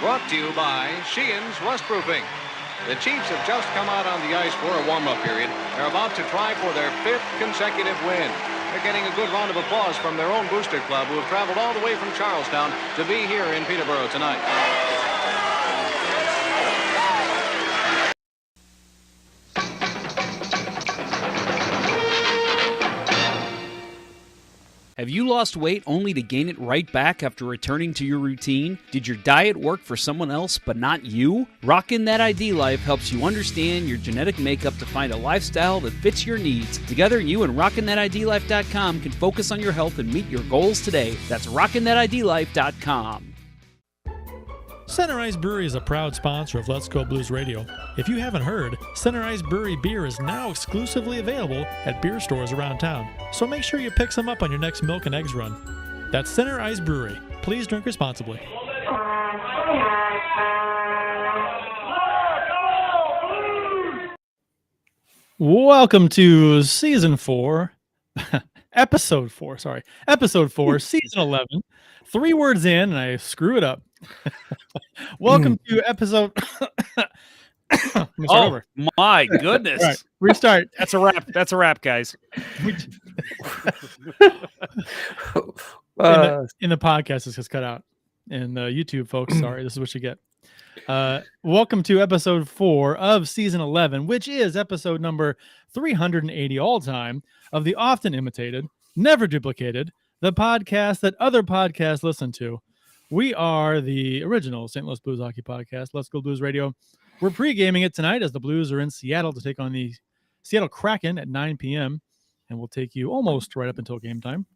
Brought to you by Sheehan's Rustproofing. The Chiefs have just come out on the ice for a warm-up period. They're about to try for their 5th consecutive win. They're getting a good round of applause from their own booster club, who have traveled all the way from Charlestown to be here in Peterborough tonight. Have you lost weight only to gain it right back after returning to your routine? Did your diet work for someone else but not you? Rockin' That ID Life helps you understand your genetic makeup to find a lifestyle that fits your needs. Together, you and RockinThatIDLife.com can focus on your health and meet your goals today. That's RockinThatIDLife.com. Center Ice Brewery is a proud sponsor of Let's Go Blues Radio. If you haven't heard, Center Ice Brewery beer is now exclusively available at beer stores around town, so make sure you pick some up on your next milk and eggs run. That's Center Ice Brewery. Please drink responsibly. Welcome to Season 4, Episode 4, Season 11. 3 words in, and I screw it up. Welcome to episode. Oh my goodness! Right, restart. That's a wrap. That's a wrap, guys. In the podcast, this gets cut out. And YouTube folks, sorry, this is what you get. Welcome to episode 4 of season 11, which is episode number 380 all time of the often imitated, never duplicated, the podcast that other podcasts listen to. We are the original St. Louis Blues Hockey Podcast, Let's Go Blues Radio. We're pre-gaming it tonight as the Blues are in Seattle to take on the Seattle Kraken at 9 p.m. And we'll take you almost right up until game time.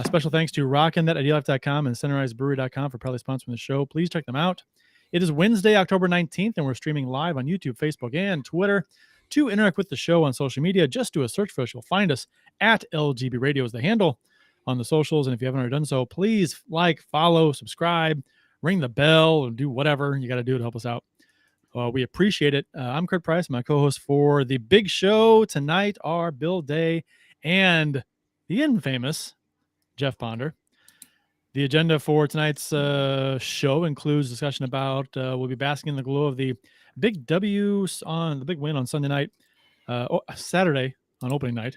Special thanks to RockinThatIDLife.com and CenterIceBrewery.com for proudly sponsoring the show. Please check them out. It is Wednesday, October 19th, and we're streaming live on YouTube, Facebook, and Twitter. To interact with the show on social media, just do a search for us. You'll find us at LGB Radio is the handle on the socials. And if you haven't already done so, please like, follow, subscribe, ring the bell, and do whatever you got to do to help us out. We appreciate it. I'm Kurt Price. My co-host for the big show tonight are Bill Day and the infamous Jeff Ponder. The agenda for tonight's show includes discussion about we'll be basking in the glow of the big W on the big win on Sunday night, Saturday on opening night.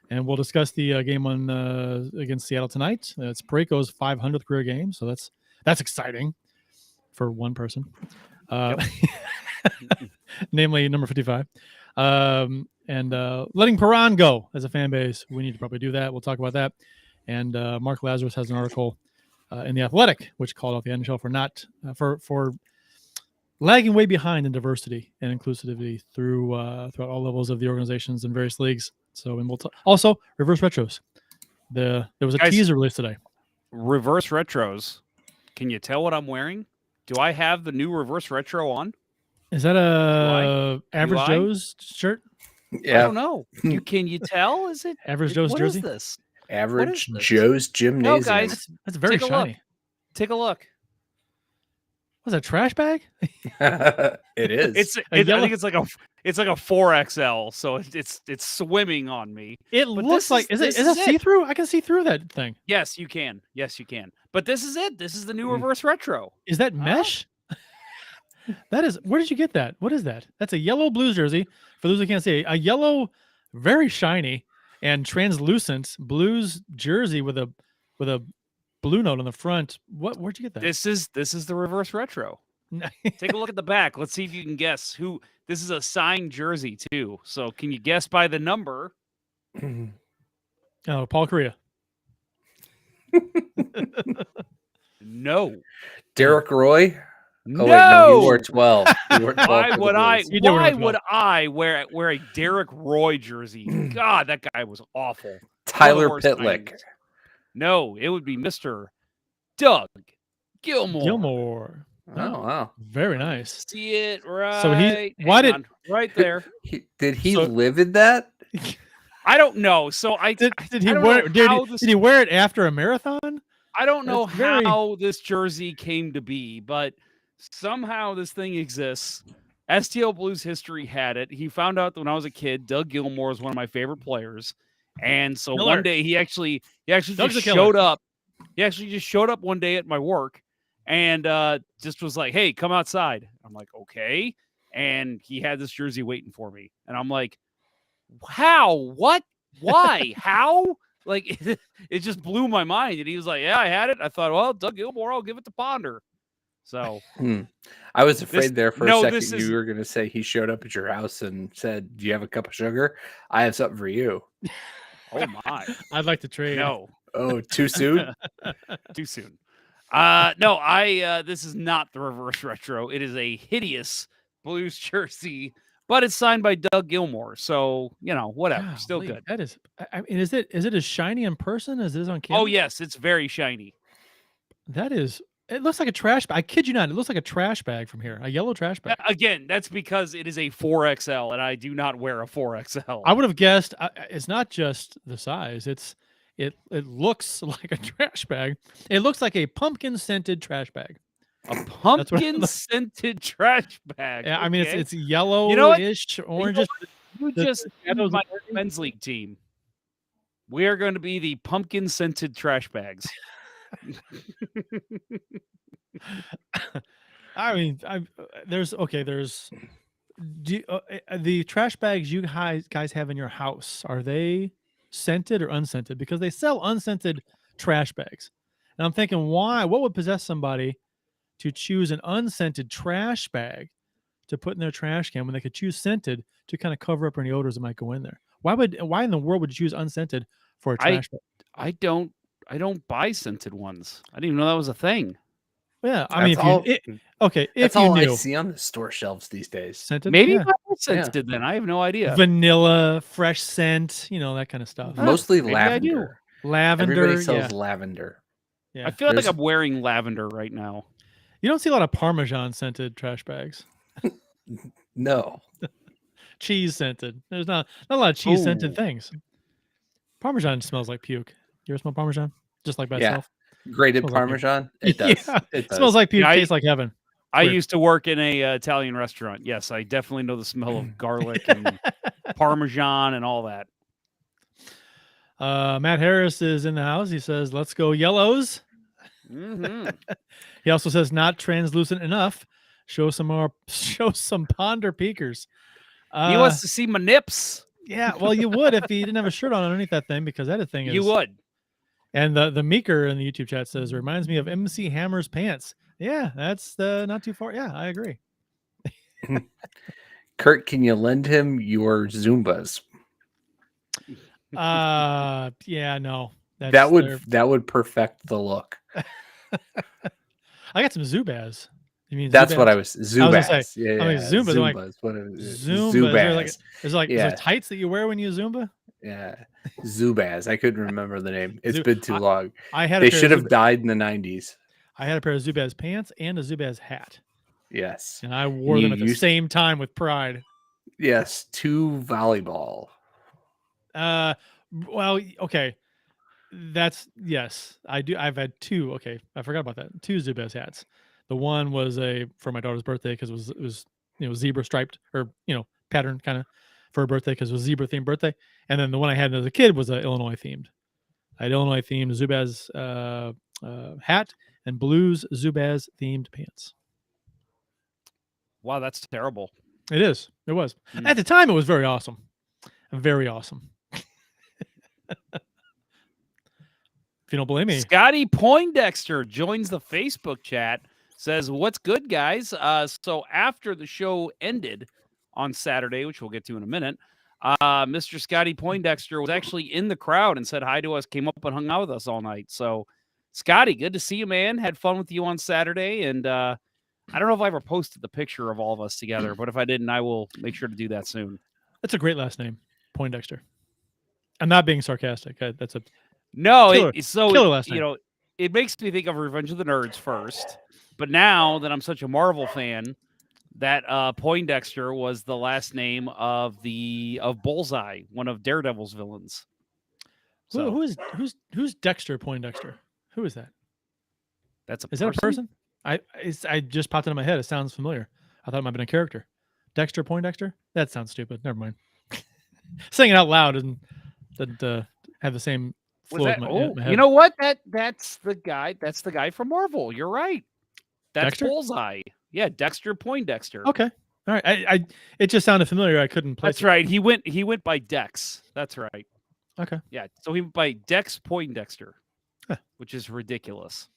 And we'll discuss the game on against Seattle tonight. It's Parayko's 500th career game, so that's exciting for one person, namely number 55. And letting Perron go as a fan base, we need to probably do that. We'll talk about that. And Mark Lazerus has an article in The Athletic, which called out the NHL for not for lagging way behind in diversity and inclusivity throughout all levels of the organizations and various leagues. So, and we'll also reverse retros. There was a teaser released today. Reverse retros. Can you tell what I'm wearing? Do I have the new reverse retro on? Is that a Average Joe's shirt? Yeah. I don't know. Can you tell? Is it Average Joe's what jersey? What is this? Average Joe's Gymnasium. No, guys, that's very shiny. Take a look. Was that a trash bag? It is. I think it's like a 4XL, so it's swimming on me. It looks like is it see-through? I can see through that thing. Yes, you can. But this is it. This is the new reverse retro. Is that mesh? That is. Where did you get that? What is that? That's a yellow Blues jersey. For those who can't see, a yellow, very shiny and translucent Blues jersey with a blue note on the front. Where'd you get that? This is the reverse retro. Take a look at the back. Let's see if you can guess who. This is a signed jersey too. So can you guess by the number? Oh, Paul Kariya. No. Derek Roy. No. Oh, wait, no, you wore 12. Why would I wear a Derek Roy jersey? God, that guy was awful. Tyler Pitlick. No, it would be Mr. Doug Gilmour. Oh, wow. Very nice. See it right. So right there. Did he live in that? I don't know. So did he wear it after a marathon? I don't know how this jersey came to be, but somehow this thing exists. STL Blues history had it. He found out that when I was a kid, Doug Gilmour is one of my favorite players. And so one day he actually just showed up. He actually just showed up one day at my work and just was like, "Hey, come outside." I'm like, "Okay." And he had this jersey waiting for me, and I'm like, "How? What? Why? How?" Like it just blew my mind. And he was like, "Yeah, I had it." I thought, "Well, Doug Gilmore, I'll give it to Ponder." So I was afraid there for a second is... you were going to say he showed up at your house and said, "Do you have a cup of sugar? I have something for you." Oh my! I'd like to trade. No. Oh, too soon? Too soon. No, this is not the reverse retro. It is a hideous Blues jersey, but it's signed by Doug Gilmore, so whatever. Still Golly, good. That is. I mean, is it as shiny in person as it is on camera? Oh yes, it's very shiny. That is. It looks like a trash bag. I kid you not. It looks like a trash bag from here. A yellow trash bag. Again, that's because it is a 4XL, and I do not wear a 4XL. I would have guessed. It's not just the size. It looks like a trash bag. It looks like a pumpkin scented trash bag. A pumpkin scented trash bag. Yeah, I mean it's yellow-ish, orange. You just my men's league team. We are going to be the pumpkin scented trash bags. I mean, there's the trash bags you guys have in your house. Are they scented or unscented? Because they sell unscented trash bags, and I'm thinking, why? What would possess somebody to choose an unscented trash bag to put in their trash can when they could choose scented to kind of cover up any odors that might go in there? Why in the world would you choose unscented for a trash bag? I don't buy scented ones. I didn't even know that was a thing. Yeah, I mean, That's all I see on the store shelves these days. Scented, maybe scented. Then I have no idea. Vanilla, fresh scent, that kind of stuff. Mostly lavender. Lavender. Everybody sells lavender. Yeah, I feel like I'm wearing lavender right now. You don't see a lot of Parmesan scented trash bags. No. Cheese scented. There's not a lot of cheese scented things. Parmesan smells like puke. You ever smell Parmesan? Just like by itself? Grated Parmesan? It does. Yeah. It does. Smells like puke, tastes like heaven. I used to work in a Italian restaurant. Yes, I definitely know the smell of garlic and Parmesan and all that. Matt Harris is in the house. He says, "Let's go Yellows." Mm-hmm. He also says, "Not translucent enough. Show some Ponder peekers." He wants to see my nips. Yeah, well, you would if he didn't have a shirt on underneath that thing, because that thing is. You would. And the Meeker in the YouTube chat says, "Reminds me of MC Hammer's pants." Yeah, that's not too far. Yeah, I agree. Kurt, can you lend him your Zumbas? Yeah, no. That would perfect the look. I got some Zubaz. You mean that's Zubaz? what I was Zubaz. Yeah. I mean Zumbas. Zubaz. Is there tights that you wear when you Zumba? Yeah, Zubaz. I couldn't remember the name. It's been too long. They should have died in the 90s. I had a pair of Zubaz pants and a Zubaz hat. Yes, and I wore them at the same time with pride. Yes, to volleyball. Well, okay. That's yes, I do. I've had two. Okay, I forgot about that. Two Zubaz hats. The one was for my daughter's birthday because it was zebra striped or pattern kind of for her birthday because it was zebra themed birthday. And then the one I had as a kid was Illinois themed. I had Illinois themed Zubaz hat and Blues Zubaz themed pants. Wow, that's terrible. It is. It was. At the time, it was very awesome. Very awesome. If you don't believe me. Scotty Poindexter joins the Facebook chat, says, "What's good, guys?" So after the show ended on Saturday, which we'll get to in a minute, Mr. Scotty Poindexter was actually in the crowd and said hi to us, came up and hung out with us all night. So, Scotty, good to see you, man. Had fun with you on Saturday. And I don't know if I ever posted the picture of all of us together, but if I didn't, I will make sure to do that soon. That's a great last name, Poindexter. I'm not being sarcastic. That's a killer last name. It makes me think of Revenge of the Nerds first. But now that I'm such a Marvel fan, that Poindexter was the last name of Bullseye, one of Daredevil's villains. So, who's Dexter Poindexter? Who is that? Is that a person? I just popped into my head. It sounds familiar. I thought it might have been a character. Dexter Poindexter? That sounds stupid. Never mind. Saying it out loud doesn't have the same flow. You know what? That's the guy. That's the guy from Marvel. You're right. That's Dexter? Bullseye. Yeah, Dexter Poindexter. Okay. All right. I it just sounded familiar. I couldn't place That's right. He went by Dex. That's right. Okay. Yeah. So he went by Dex Poindexter, Huh. which is ridiculous.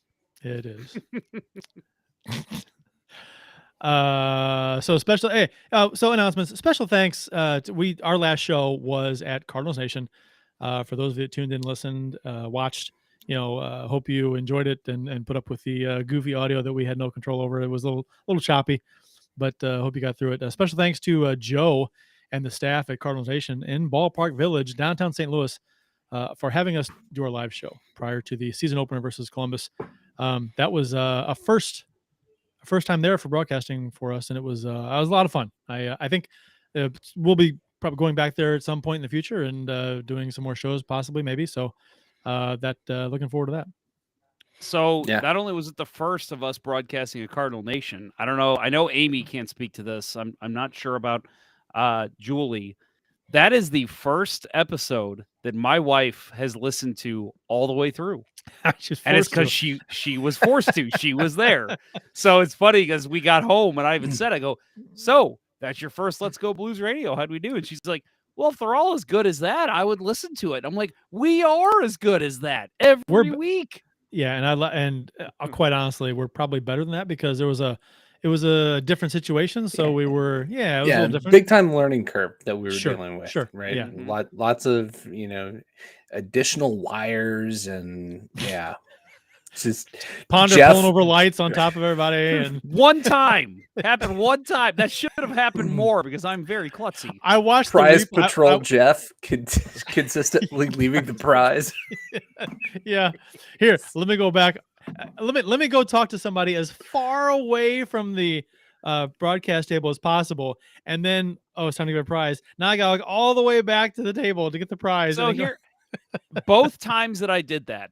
It is. So special so announcements. Special thanks. Our last show was at Cardinals Nation. For those of you that tuned in, listened, watched, hope you enjoyed it and put up with the goofy audio that we had no control over. It was a little choppy, but hope you got through it. Special thanks to Joe and the staff at Cardinals Nation in Ballpark Village, downtown St. Louis, for having us do our live show prior to the season opener versus Columbus. That was a first time there for broadcasting for us, and it was a lot of fun. I think we'll be probably going back there at some point in the future and doing some more shows, possibly, maybe. So looking forward to that. So not only was it the first of us broadcasting a Cardinal Nation, I don't know. I know Amy can't speak to this. I'm not sure about Julie. That is the first episode that my wife has listened to all the way through. And it's because she was forced to. She was there. So it's funny because we got home and I even said, I go, so that's your first Let's Go Blues Radio. How'd we do? And she's like, well, if they're all as good as that, I would listen to it. I'm like, we are as good as that every week. Yeah, and quite honestly, we're probably better than that because it was a different situation. So we were, it was a little different. Big time learning curve that we were dealing with. Sure. Right. Yeah. Lots of, additional wires and just Ponder pulling over lights on top of everybody. And happened one time. That should have happened more because I'm very klutzy. I watched Prize Patrol Jeff consistently leaving the prize. Yeah. Here, let me go back. Let me go talk to somebody as far away from the broadcast table as possible, and then it's time to give a prize. Now I got to all the way back to the table to get the prize. So here, both times that I did that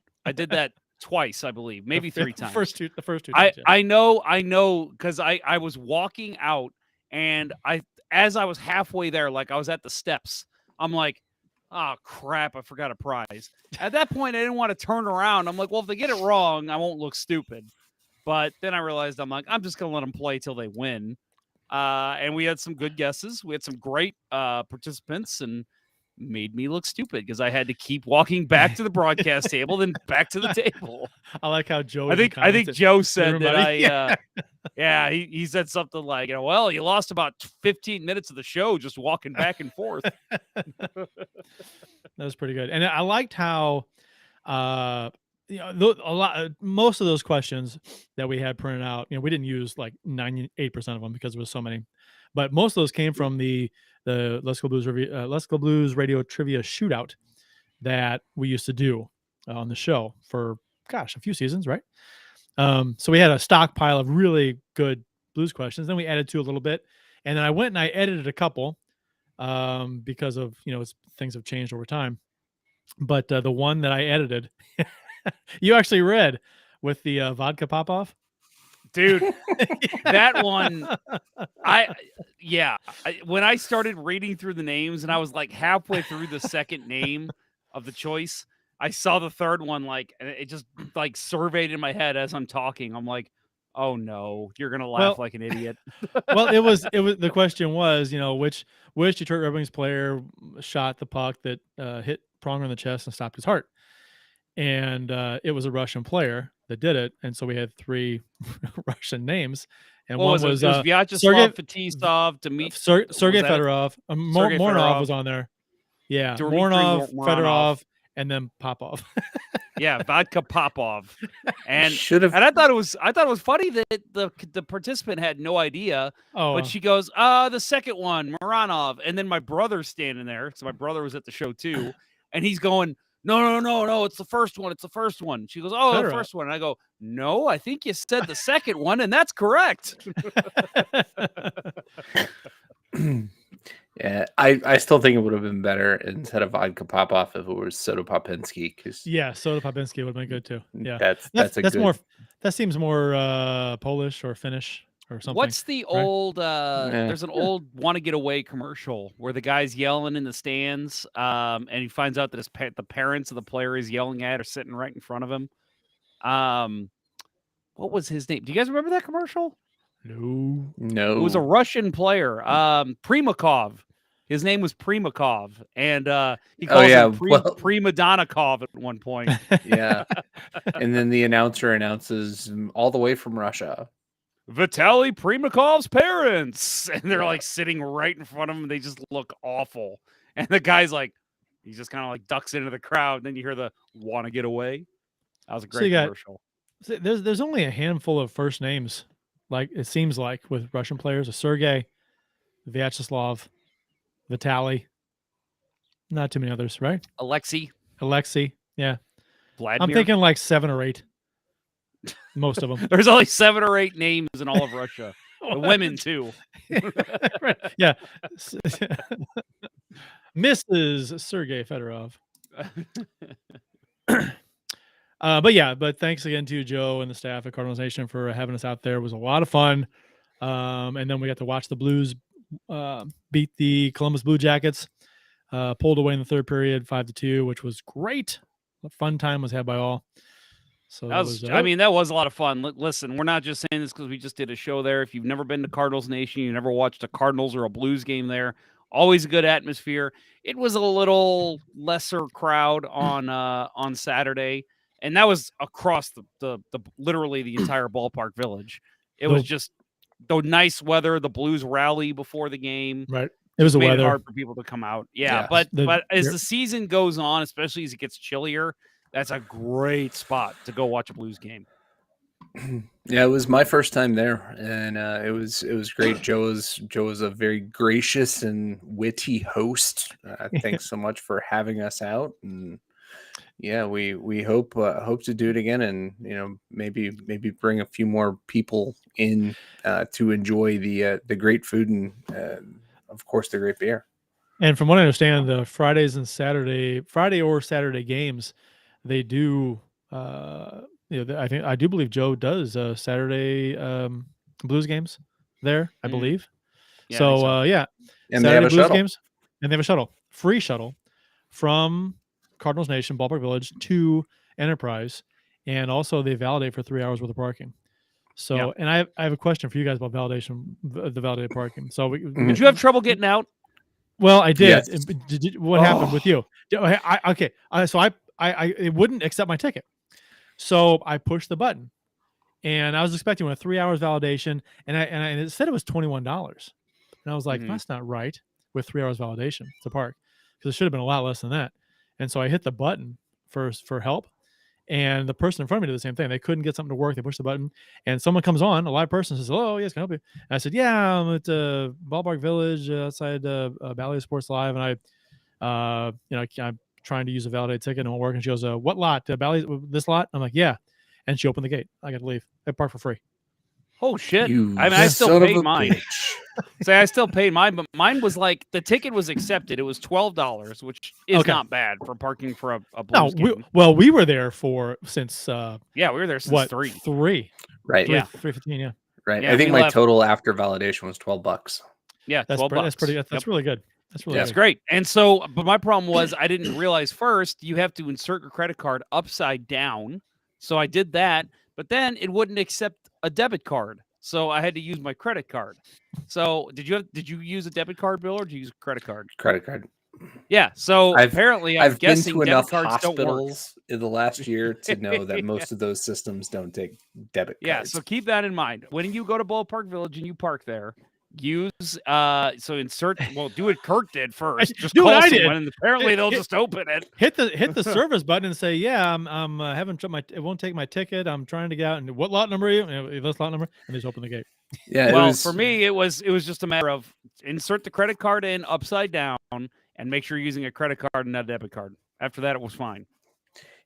twice, I believe, maybe three times. The first two times, I know, because I was walking out, and as I was halfway there, like I was at the steps, I'm like, oh crap, I forgot a prize. At that point, I didn't want to turn around. I'm like, well, if they get it wrong, I won't look stupid. But then I realized I'm just gonna let them play till they win. And we had some good guesses. We had some great participants, and made me look stupid because I had to keep walking back to the broadcast table, then back to the table. I like how Joe. I think Joe said that he said something like, well, you lost about 15 minutes of the show just walking back and forth. That was pretty good, and I liked how most of those questions that we had printed out, we didn't use like 98% of them because there was so many, but most of those came from the Let's Go Blues Radio Trivia Shootout that we used to do on the show for a few seasons, right? So we had a stockpile of really good blues questions. Then we added to a little bit, and then I went and I edited a couple because of things have changed over time. But the one that I edited, you actually read with the vodka pop-off. Dude, that one, when I started reading through the names and I was like halfway through the second name of the choice, I saw the third one, and it just like surveyed in my head as I'm talking. I'm like, oh no, you're going to laugh like an idiot. Well, it was, the question was, which Detroit Red Wings player shot the puck that hit Pronger in the chest and stopped his heart? And it was a Russian player that did it, and so we had three Russian names, and one was Vyacheslav Fetisov, Sergei Fedorov, Mornov was on there, Mornov, Fedorov, and then Popov. Vodka Popov, and I thought it was funny that the participant had no idea, but she goes, the second one, Moranov, and then my brother's standing there, so my brother was at the show too, and he's going, No, it's the first one. It's the first one. She goes, Fedorov. The first one. And I go, no, I think you said the second one, and that's correct. Yeah, I still think it would have been better instead of vodka pop-off if it was Soda Popinski. Soda Popinski would have been good too. Yeah, that's more. That seems more Polish or Finnish or something. What's the old? There's an old "Want to Get Away" commercial where the guy's yelling in the stands, and he finds out that the parents of the player he's yelling at are sitting right in front of him. what was his name? Do you guys remember that commercial? No. It was a Russian player, Primakov. His name was Primakov, and he calls him Prima Donnikov at one point. Yeah. And then the announcer announces all the way from Russia, Vitaly Primakov's parents. And they're like sitting right in front of him. They just look awful. And the guy's like, he just kind of like ducks into the crowd. And then you hear the "want to get away." That was a great commercial. There's only a handful of first names, like it seems like, with Russian players: a Sergey, Vyacheslav, Vitaly. Not too many others, right? Alexei. Yeah. Vladimir. I'm thinking like 7 or 8. Most of them. There's only 7 or 8 names in all of Russia. The women too. Yeah. Mrs. Sergey Fedorov. But thanks again to Joe and the staff at Cardinals Nation for having us out there. It was a lot of fun. And then we got to watch the Blues beat the Columbus Blue Jackets. Pulled away in the third period, 5-2, which was great. A fun time was had by all. So that was a lot of fun. Listen, we're not just saying this because we just did a show there. If you've never been to Cardinals Nation, you never watched a Cardinals or a Blues game there, always a good atmosphere. It was a little lesser crowd on Saturday, and that was across the literally the entire ballpark village. It was just the nice weather, the Blues rally before the game. Right. It was made it hard for people to come out. Yeah. But as the season goes on, especially as it gets chillier, that's a great spot to go watch a Blues game. Yeah, it was my first time there, and it was great. Joe was a very gracious and witty host. Thanks so much for having us out, and yeah, we hope to do it again, and maybe bring a few more people in to enjoy the great food and of course the great beer. And from what I understand, the Friday or Saturday games, they do. I do believe Joe does Saturday Blues games there. I believe. Yeah, so. And Saturday they have a Blues shuttle. Games, and they have a shuttle, free shuttle from Cardinals Nation, Ballpark Village to Enterprise, and also they validate for 3 hours worth of parking. So, and I have a question for you guys about the validated parking. So, did you have trouble getting out? Well, I did. Yes. What happened with you? So it wouldn't accept my ticket. So I pushed the button, and I was expecting a 3 hours validation, and it said it was $21, and I was like, that's not right with 3 hours validation to park, because it should have been a lot less than that. And so I hit the button for help, and the person in front of me did the same thing. They couldn't get something to work. They pushed the button, and someone comes on. A live person says, "Hello, yes, can I help you?" And I said, "Yeah, I'm at Ballpark Village outside Valley Sports Live, and I'm trying to use a validated ticket and it won't work." And she goes, "What lot? This lot?" I'm like, "Yeah." And she opened the gate. I got to leave. I parked for free. Oh shit! I still paid mine. I still paid mine, but mine was like the ticket was accepted. It was $12, which is not bad for parking for a Blues game. We were there since. We were there since 3. 3. Right. Yeah. 3:15. Yeah. Right. Yeah, I think my total after validation was $12. Yeah, that's $12. That's pretty. That's really good. That's great. And so, but my problem was I didn't realize first you have to insert your credit card upside down. So I did that, but then it wouldn't accept a debit card. So I had to use my credit card. So did you use a debit card, Bill, or did you use a credit card? Credit card. Yeah. So apparently I've been guessing to enough cards hospitals in the last year to know that most of those systems don't take debit cards. Yeah. So keep that in mind. When you go to Ballpark Village and you park there, do what Kirk did first. Just call someone, and apparently they'll just open it. Hit the service button and say, "Yeah, I'm having it won't take my ticket. I'm trying to get out. And what lot number are you? This lot number." And they just open the gate. Yeah. Well, for me, it was just a matter of insert the credit card in upside down and make sure you're using a credit card and not a debit card. After that, it was fine.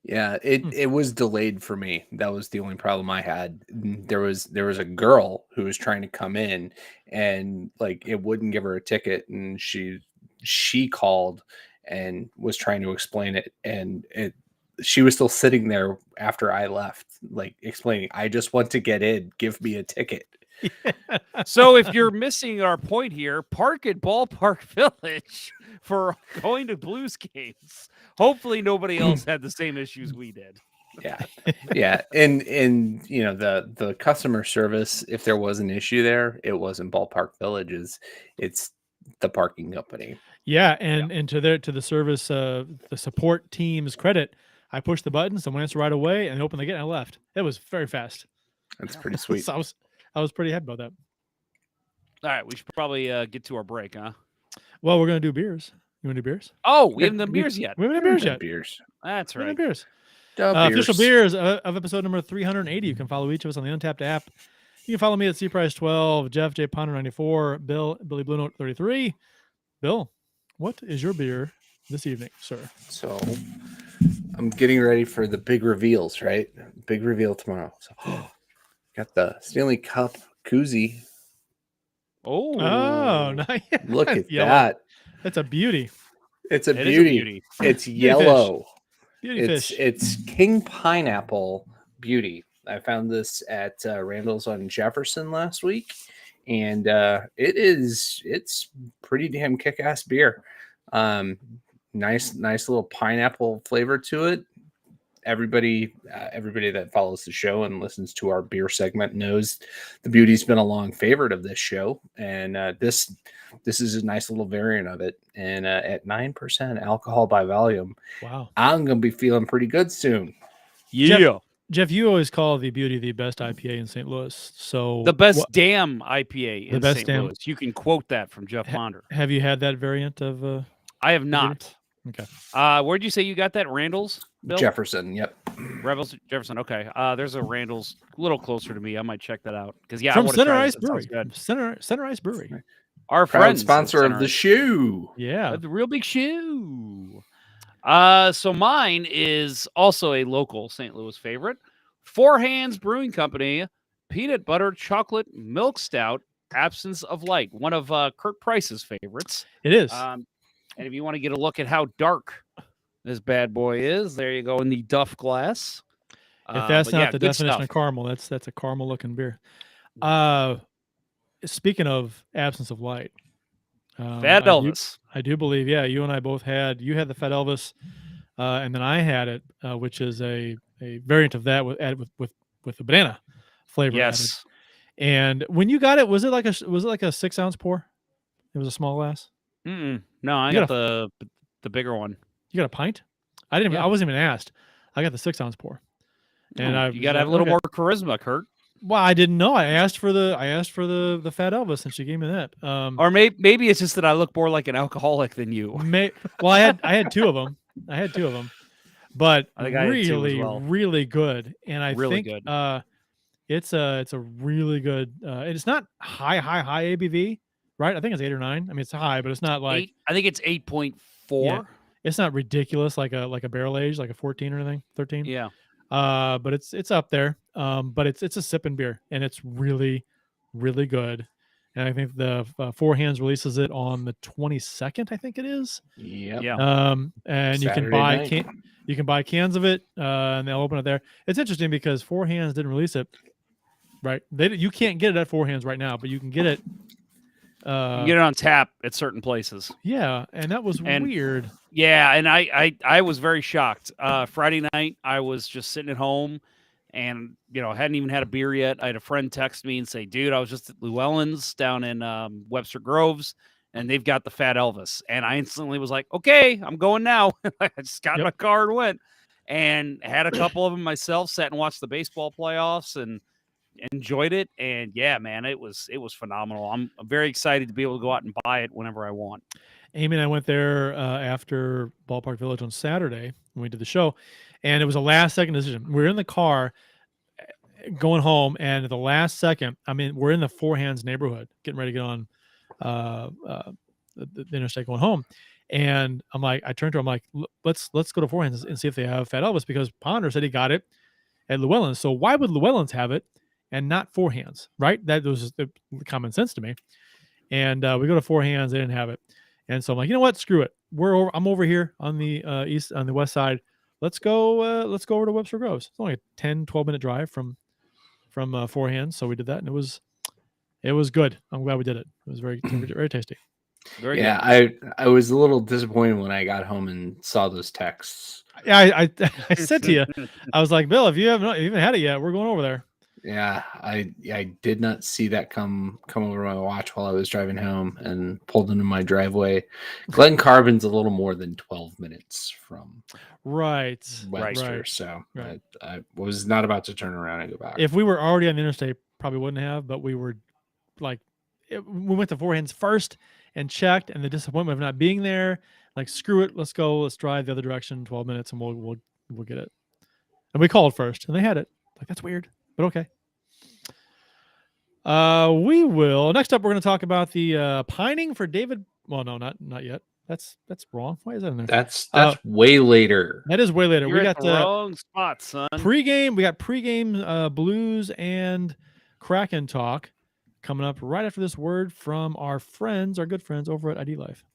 Yeah, it was delayed for me. That was the only problem I had. There was a girl who was trying to come in, and like it wouldn't give her a ticket, and she called and was trying to explain it, and she was still sitting there after I left, like explaining, "I just want to get in. Give me a ticket." So if you're missing our point here, park at Ballpark Village for going to Blues games. Hopefully nobody else had the same issues we did. Yeah. And the customer service, if there was an issue there, it wasn't Ballpark Villages, it's the parking company. Yeah, and to the service, the support team's credit, I pushed the button, someone answered right away, and they opened the gate, and I left. It was very fast. That's pretty sweet. So I was pretty happy about that. All right, we should probably get to our break, huh? Well, we're gonna do beers. You want to do beers? Oh, we haven't done beers yet. We haven't done beers yet. Beers. That's We haven't right. done beers. Beers. Official beers of episode number 380. You can follow each of us on the Untapped app. You can follow me at CPrice12, Jeff J Ponder 94, Billy Blue Note 33. Bill, what is your beer this evening, sir? So I'm getting ready for the big reveals, right? Big reveal tomorrow. So got the Stanley Cup koozie. Oh, nice. Look at Yellow. that. That's a beauty. It's a it beauty. is a beauty. It's Beauty yellow. Beauty fish. It's King Pineapple Beauty. I found this at Randall's on Jefferson last week, and it's pretty damn kick-ass beer. Nice little pineapple flavor to it. Everybody that follows the show and listens to our beer segment knows the Beauty's been a long favorite of this show, and this is a nice little variant of it. And at 9% alcohol by volume, Wow, I'm gonna be feeling pretty good soon. Yeah. Jeff, you always call the Beauty the best IPA in St. Louis. So The best damn IPA The in best St. damn- Louis. You can quote that from Jeff Ponder. have you had that variant of? I have not. Okay. Where'd you say you got that? Randall's, Bill? Jefferson, yep. Rebels Jefferson. Okay. There's a Randall's a little closer to me. I might check that out because I From wanna Center try Ice this. That sounds Brewery. good. Center Ice Brewery. Our Proud friends, sponsor of the shoe. Yeah. the real big shoe. So mine is also a local St. Louis favorite. Four Hands Brewing Company, peanut butter chocolate milk stout, Absence of Light, one of Kurt Price's favorites. It is. And if you want to get a look at how dark this bad boy is, there you go in the Duff glass. If that's but not yeah, the good definition stuff. of caramel, that's a caramel looking beer. Speaking of Absence of Light, Fat Elvis. I do believe, yeah, you and I both had. You had the Fat Elvis, and then I had it, which is a variant of that with the banana flavor. Yes. Added. And when you got it, was it like a 6 ounce pour? It was a small glass. Mm-mm. No, I You got the bigger one. You got a pint? I didn't. Yeah. I wasn't even asked. I got the 6 ounce pour. And You got to have a little more charisma, Kurt. Well, I didn't know. I asked for the Fat Elvis, and she gave me that. Or maybe it's just that I look more like an alcoholic than you. Well, I had two of them. But I think I had two as really, well. really good. And I Really think good. it's a really good. And it's not high ABV, right? I think it's 8 or 9. I mean, it's high, but it's not like I think it's 8.4. Yeah. It's not ridiculous like a barrel age, like a 14 or anything, 13. Yeah. But it's up there. But it's a sipping beer, and it's really, really good. And I think the Four Hands releases it on the 22nd. I think it is. Yep. Yeah. And you can buy cans of it, and they'll open it there. It's interesting because Four Hands didn't release it, right? You can't get it at Four Hands right now, but you can get it. You get it on tap at certain places. Yeah, and that was weird. Yeah, and I was very shocked. Friday night, I was just sitting at home, and hadn't even had a beer yet. I had a friend text me and say, "Dude, I was just at Llewellyn's down in Webster Groves, and they've got the Fat Elvis." And I instantly was like, "Okay, I'm going now." I just got in my car and went, and had a couple of them myself. Sat and watched the baseball playoffs and enjoyed it. And yeah, man, it was phenomenal. I'm very excited to be able to go out and buy it whenever I want. Amy and I went there after Ballpark Village on Saturday when we did the show, and it was a last-second decision. We were in the car going home, and at the last second, I mean, we're in the Four Hands neighborhood, getting ready to get on the interstate going home, and I turned to her, I'm like, let's go to Four Hands and see if they have Fat Elvis, because Ponder said he got it at Llewellyn's. So why would Llewellyn's have it and not Four Hands, right? That was the common sense to me. And we go to Four Hands, they didn't have it. And so I'm like, you know what? Screw it. I'm over here on the west side. Let's go over to Webster Groves. It's only a 10-12 minute drive from Four Hands. So we did that, and it was good. I'm glad we did it. It was very very tasty. Very good. I was a little disappointed when I got home and saw those texts. Yeah, I said to you, I was like, Bill, if you haven't even had it yet, we're going over there. Yeah, I did not see that come over my watch while I was driving home and pulled into my driveway. Glen Carbon's a little more than 12 minutes from Webster, so I was not about to turn around and go back. If we were already on the interstate, probably wouldn't have, but we were we went to Four Hands first and checked, and the disappointment of not being there, like, screw it, let's go, let's drive the other direction, 12 minutes, and we'll get it. And we called first, and they had it. Like, that's weird, but okay. We will. Next up, we're going to talk about the pining for David. Well, no, not yet. That's wrong. Why is that in there? That's way later. That is way later. You're we at got the wrong spot, son. Pregame. We got pregame Blues and Kraken talk coming up right after this word from our good friends over at ID Life.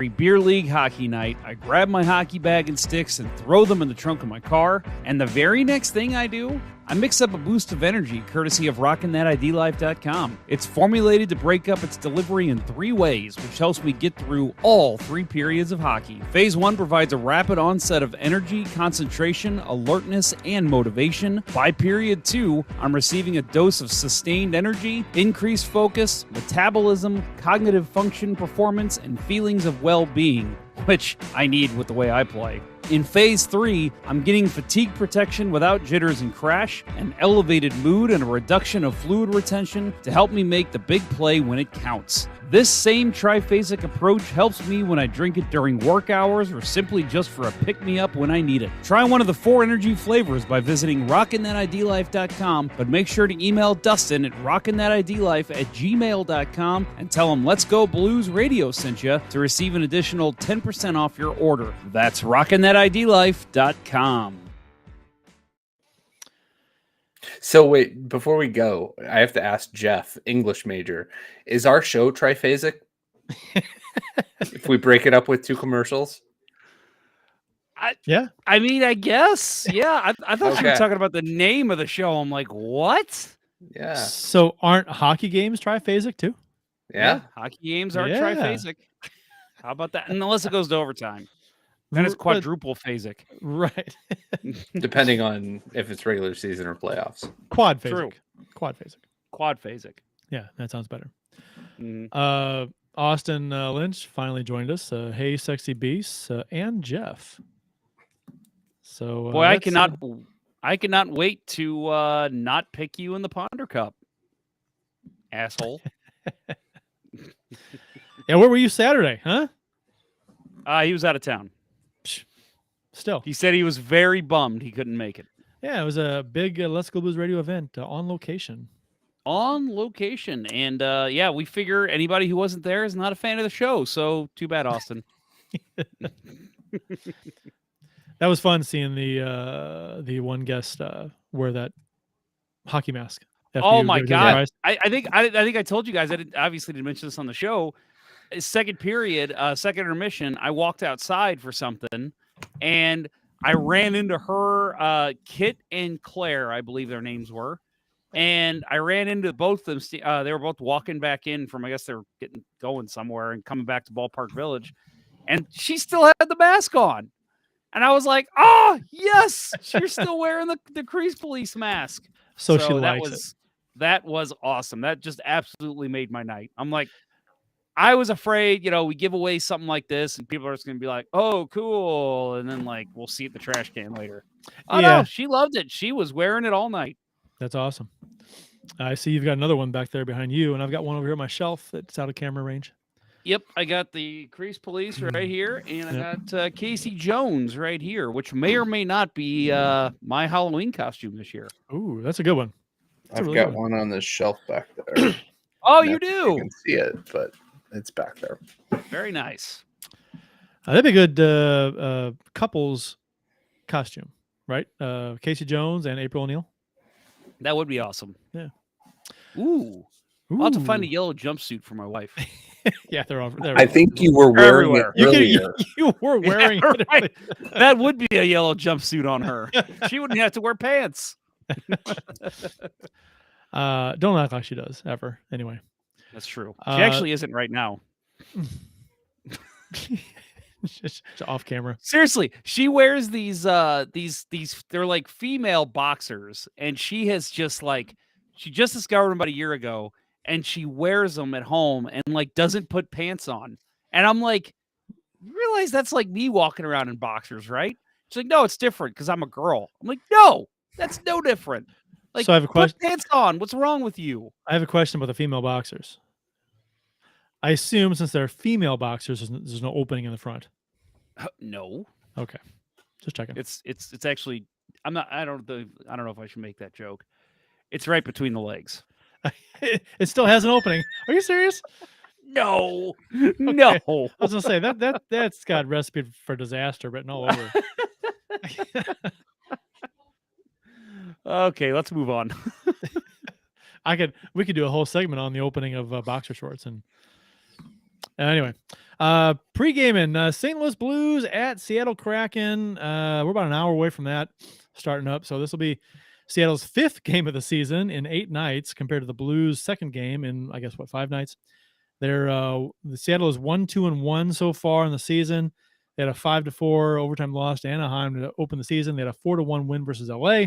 Every beer league hockey night, I grab my hockey bag and sticks and throw them in the trunk of my car. And the very next thing I do, I mix up a boost of energy courtesy of RockinThatIDLife.com. It's formulated to break up its delivery in 3 ways, which helps me get through all 3 periods of hockey. Phase 1 provides a rapid onset of energy, concentration, alertness, and motivation. By period 2, I'm receiving a dose of sustained energy, increased focus, metabolism, cognitive function, performance, and feelings of well-being, which I need with the way I play. In Phase 3, I'm getting fatigue protection without jitters and crash, an elevated mood, and a reduction of fluid retention to help me make the big play when it counts. This same triphasic approach helps me when I drink it during work hours or simply just for a pick-me-up when I need it. Try one of the 4 energy flavors by visiting RockinThatIDLife.com, but make sure to email Dustin at RockinThatIDLife@gmail.com and tell him Let's Go Blues Radio sent you to receive an additional 10% off your order. That's RockinThatIDLife.com. So wait, before we go, I have to ask Jeff, English major, is our show triphasic? If we break it up with 2 commercials? I mean, I guess. Yeah, I thought you were talking about the name of the show. I'm like, what? Yeah. So aren't hockey games triphasic too? Yeah. Hockey games are triphasic. How about that? And unless it goes to overtime. Then it's quadruple phasic. Right. Depending on if it's regular season or playoffs. Quad phasic. True. Quad phasic. Quad phasic. Yeah, that sounds better. Mm-hmm. Austin Lynch finally joined us. Hey, Sexy Beasts, and Jeff. So boy, I cannot wait to not pick you in the Ponder Cup, asshole. Yeah, where were you Saturday, huh? He was out of town. Still, he said he was very bummed he couldn't make it. Yeah, it was a big Let's Go Blues radio event on location. On location, and we figure anybody who wasn't there is not a fan of the show. So too bad, Austin. That was fun seeing the one guest wear that hockey mask. Oh my god! I think I told you guys. I obviously didn't mention this on the show. Second period, second intermission, I walked outside for something, and I ran into her, Kit and Claire, I believe their names were, and I ran into both of them. They were both walking back in from, I guess they were going somewhere and coming back to Ballpark Village, and she still had the mask on, and I was like, "Oh yes, you're still wearing the Crease Police mask." So she likes it. That was awesome. That just absolutely made my night. I'm like, I was afraid, we give away something like this and people are just going to be like, oh, cool. And then we'll see it in the trash can later. Oh, no, she loved it. She was wearing it all night. That's awesome. I see you've got another one back there behind you, and I've got one over here on my shelf that's out of camera range. Yep. I got the Crease Police right here, and I got Casey Jones right here, which may or may not be my Halloween costume this year. Ooh, that's a good one. I've got one on the shelf back there. Oh, you do? You can see it, but it's back there. Very nice. That'd be a good couples costume, right? Casey Jones and April O'Neil. That would be awesome. Yeah. Ooh. I'll have to find a yellow jumpsuit for my wife. Yeah, they're all. I think you were wearing it earlier. You were wearing it. Right. That would be a yellow jumpsuit on her. She wouldn't have to wear pants. Don't act like she does ever. Anyway, That's true. She actually isn't right now. Just off camera. Seriously, she wears these they're like female boxers, and she has just like she just discovered them about a year ago, and she wears them at home and like doesn't put pants on. And I'm like, you realize that's like me walking around in boxers, right? She's like, no, it's different because I'm a girl. I'm like, no, that's no different. Like, So I have a question. Put pants on. What's wrong with you? I have a question about the female boxers. I assume since they're female boxers, there's no opening in the front. No. Okay, just checking. It's actually I don't know if I should make that joke. It's right between the legs. It still has an opening. Are you serious? No. Okay. No. I was gonna say that's got recipe for disaster written all over it. Okay, let's move on. We could do a whole segment on the opening of boxer shorts. And anyway, pre-gaming, St. Louis Blues at Seattle Kraken. We're about an hour away from that starting up, so this will be Seattle's 5th game of the season in 8 nights compared to the Blues' 2nd game in, I guess, 5 nights. The Seattle is 1-2-1 so far in the season. They had a 5-4 overtime loss to Anaheim to open the season. They had a 4-1 win versus LA,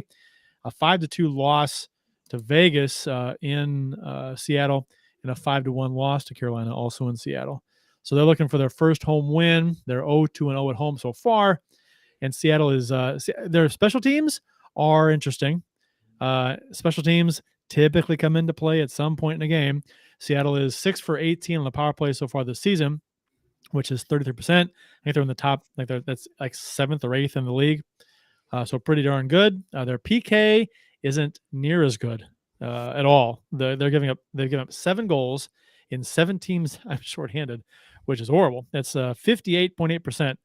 a 5-2 loss to Vegas in Seattle, and a 5-1 loss to Carolina, also in Seattle. So they're looking for their first home win. They're 0-2-0 at home so far, and Seattle is their special teams are interesting. Special teams typically come into play at some point in a game. Seattle is 6 for 18 on the power play so far this season, which is 33%. I think they're in the top, that's like 7th or 8th in the league. So pretty darn good. Their PK isn't near as good at all. They've given up 7 goals in 7 teams. I'm shorthanded, which is horrible. That's 58.8%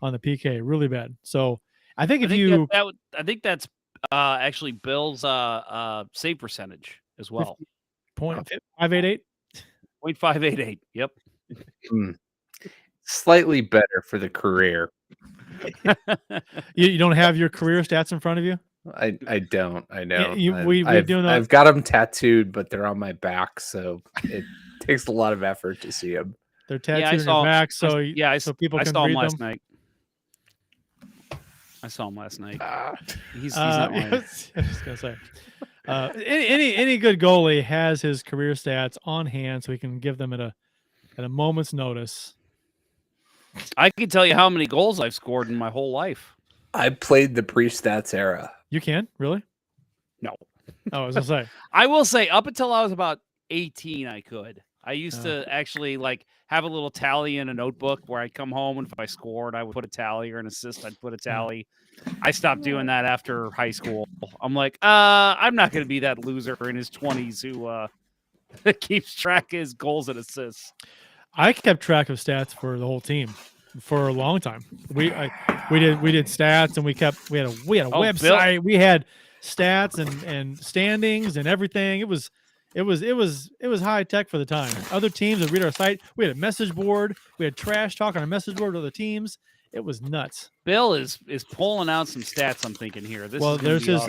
on the PK, really bad. So I think I think that's actually Bill's save percentage as well. 0.588. 0.588. Yep. Slightly better for the career. You don't have your career stats in front of you? I don't. I know. I've got them tattooed, but they're on my back, so it takes a lot of effort to see them. They're tattooed on your back, so people can saw read him last them. night. I saw him last night. He's not lying. I was just gonna say, any good goalie has his career stats on hand, so he can give them at a moment's notice. I can tell you how many goals I've scored in my whole life. I played the pre-stats era. You can? Really? No. Oh, I was gonna say. I will say, up until I was about 18, I could. I used to actually like have a little tally in a notebook where I'd come home, and if I scored, I would put a tally, or an assist, I'd put a tally. I stopped doing that after high school. I'm like, I'm not going to be that loser in his 20s who keeps track of his goals and assists. I kept track of stats for the whole team for a long time. We did stats, and we had a website. Bill. We had stats and standings and everything. It was high tech for the time. Other teams would read our site. We had a message board. We had trash talk on our message board with other teams. It was nuts. Bill is pulling out some stats. I'm thinking here. There's his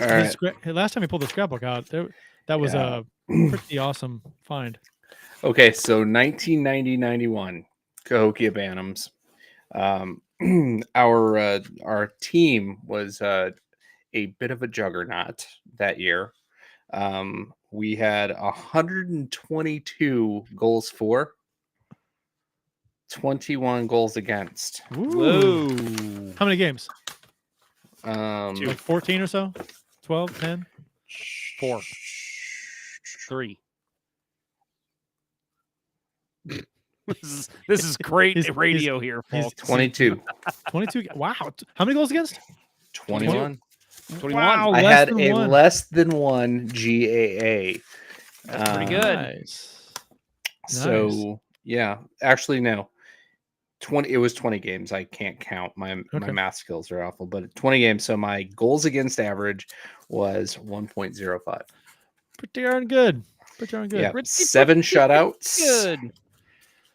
last time he pulled the scrapbook out. That was a pretty awesome find. Okay, so 1990-91, Cahokia Bantams. Our team was a bit of a juggernaut that year. We had 122 goals for, 21 goals against. Whoa. How many games? Like 14 or so? 12, 10? 4. 3. This is great radio here, folks. 22. 22. Wow. How many goals against? 21. 21. Wow, I had a less than 1 GAA. That's pretty good. Nice. So, yeah. Actually, no. 20. It was 20 games. I can't count. My math skills are awful, but 20 games. So my goals against average was 1.05. Pretty darn good. Yeah, 7 shutouts. Good.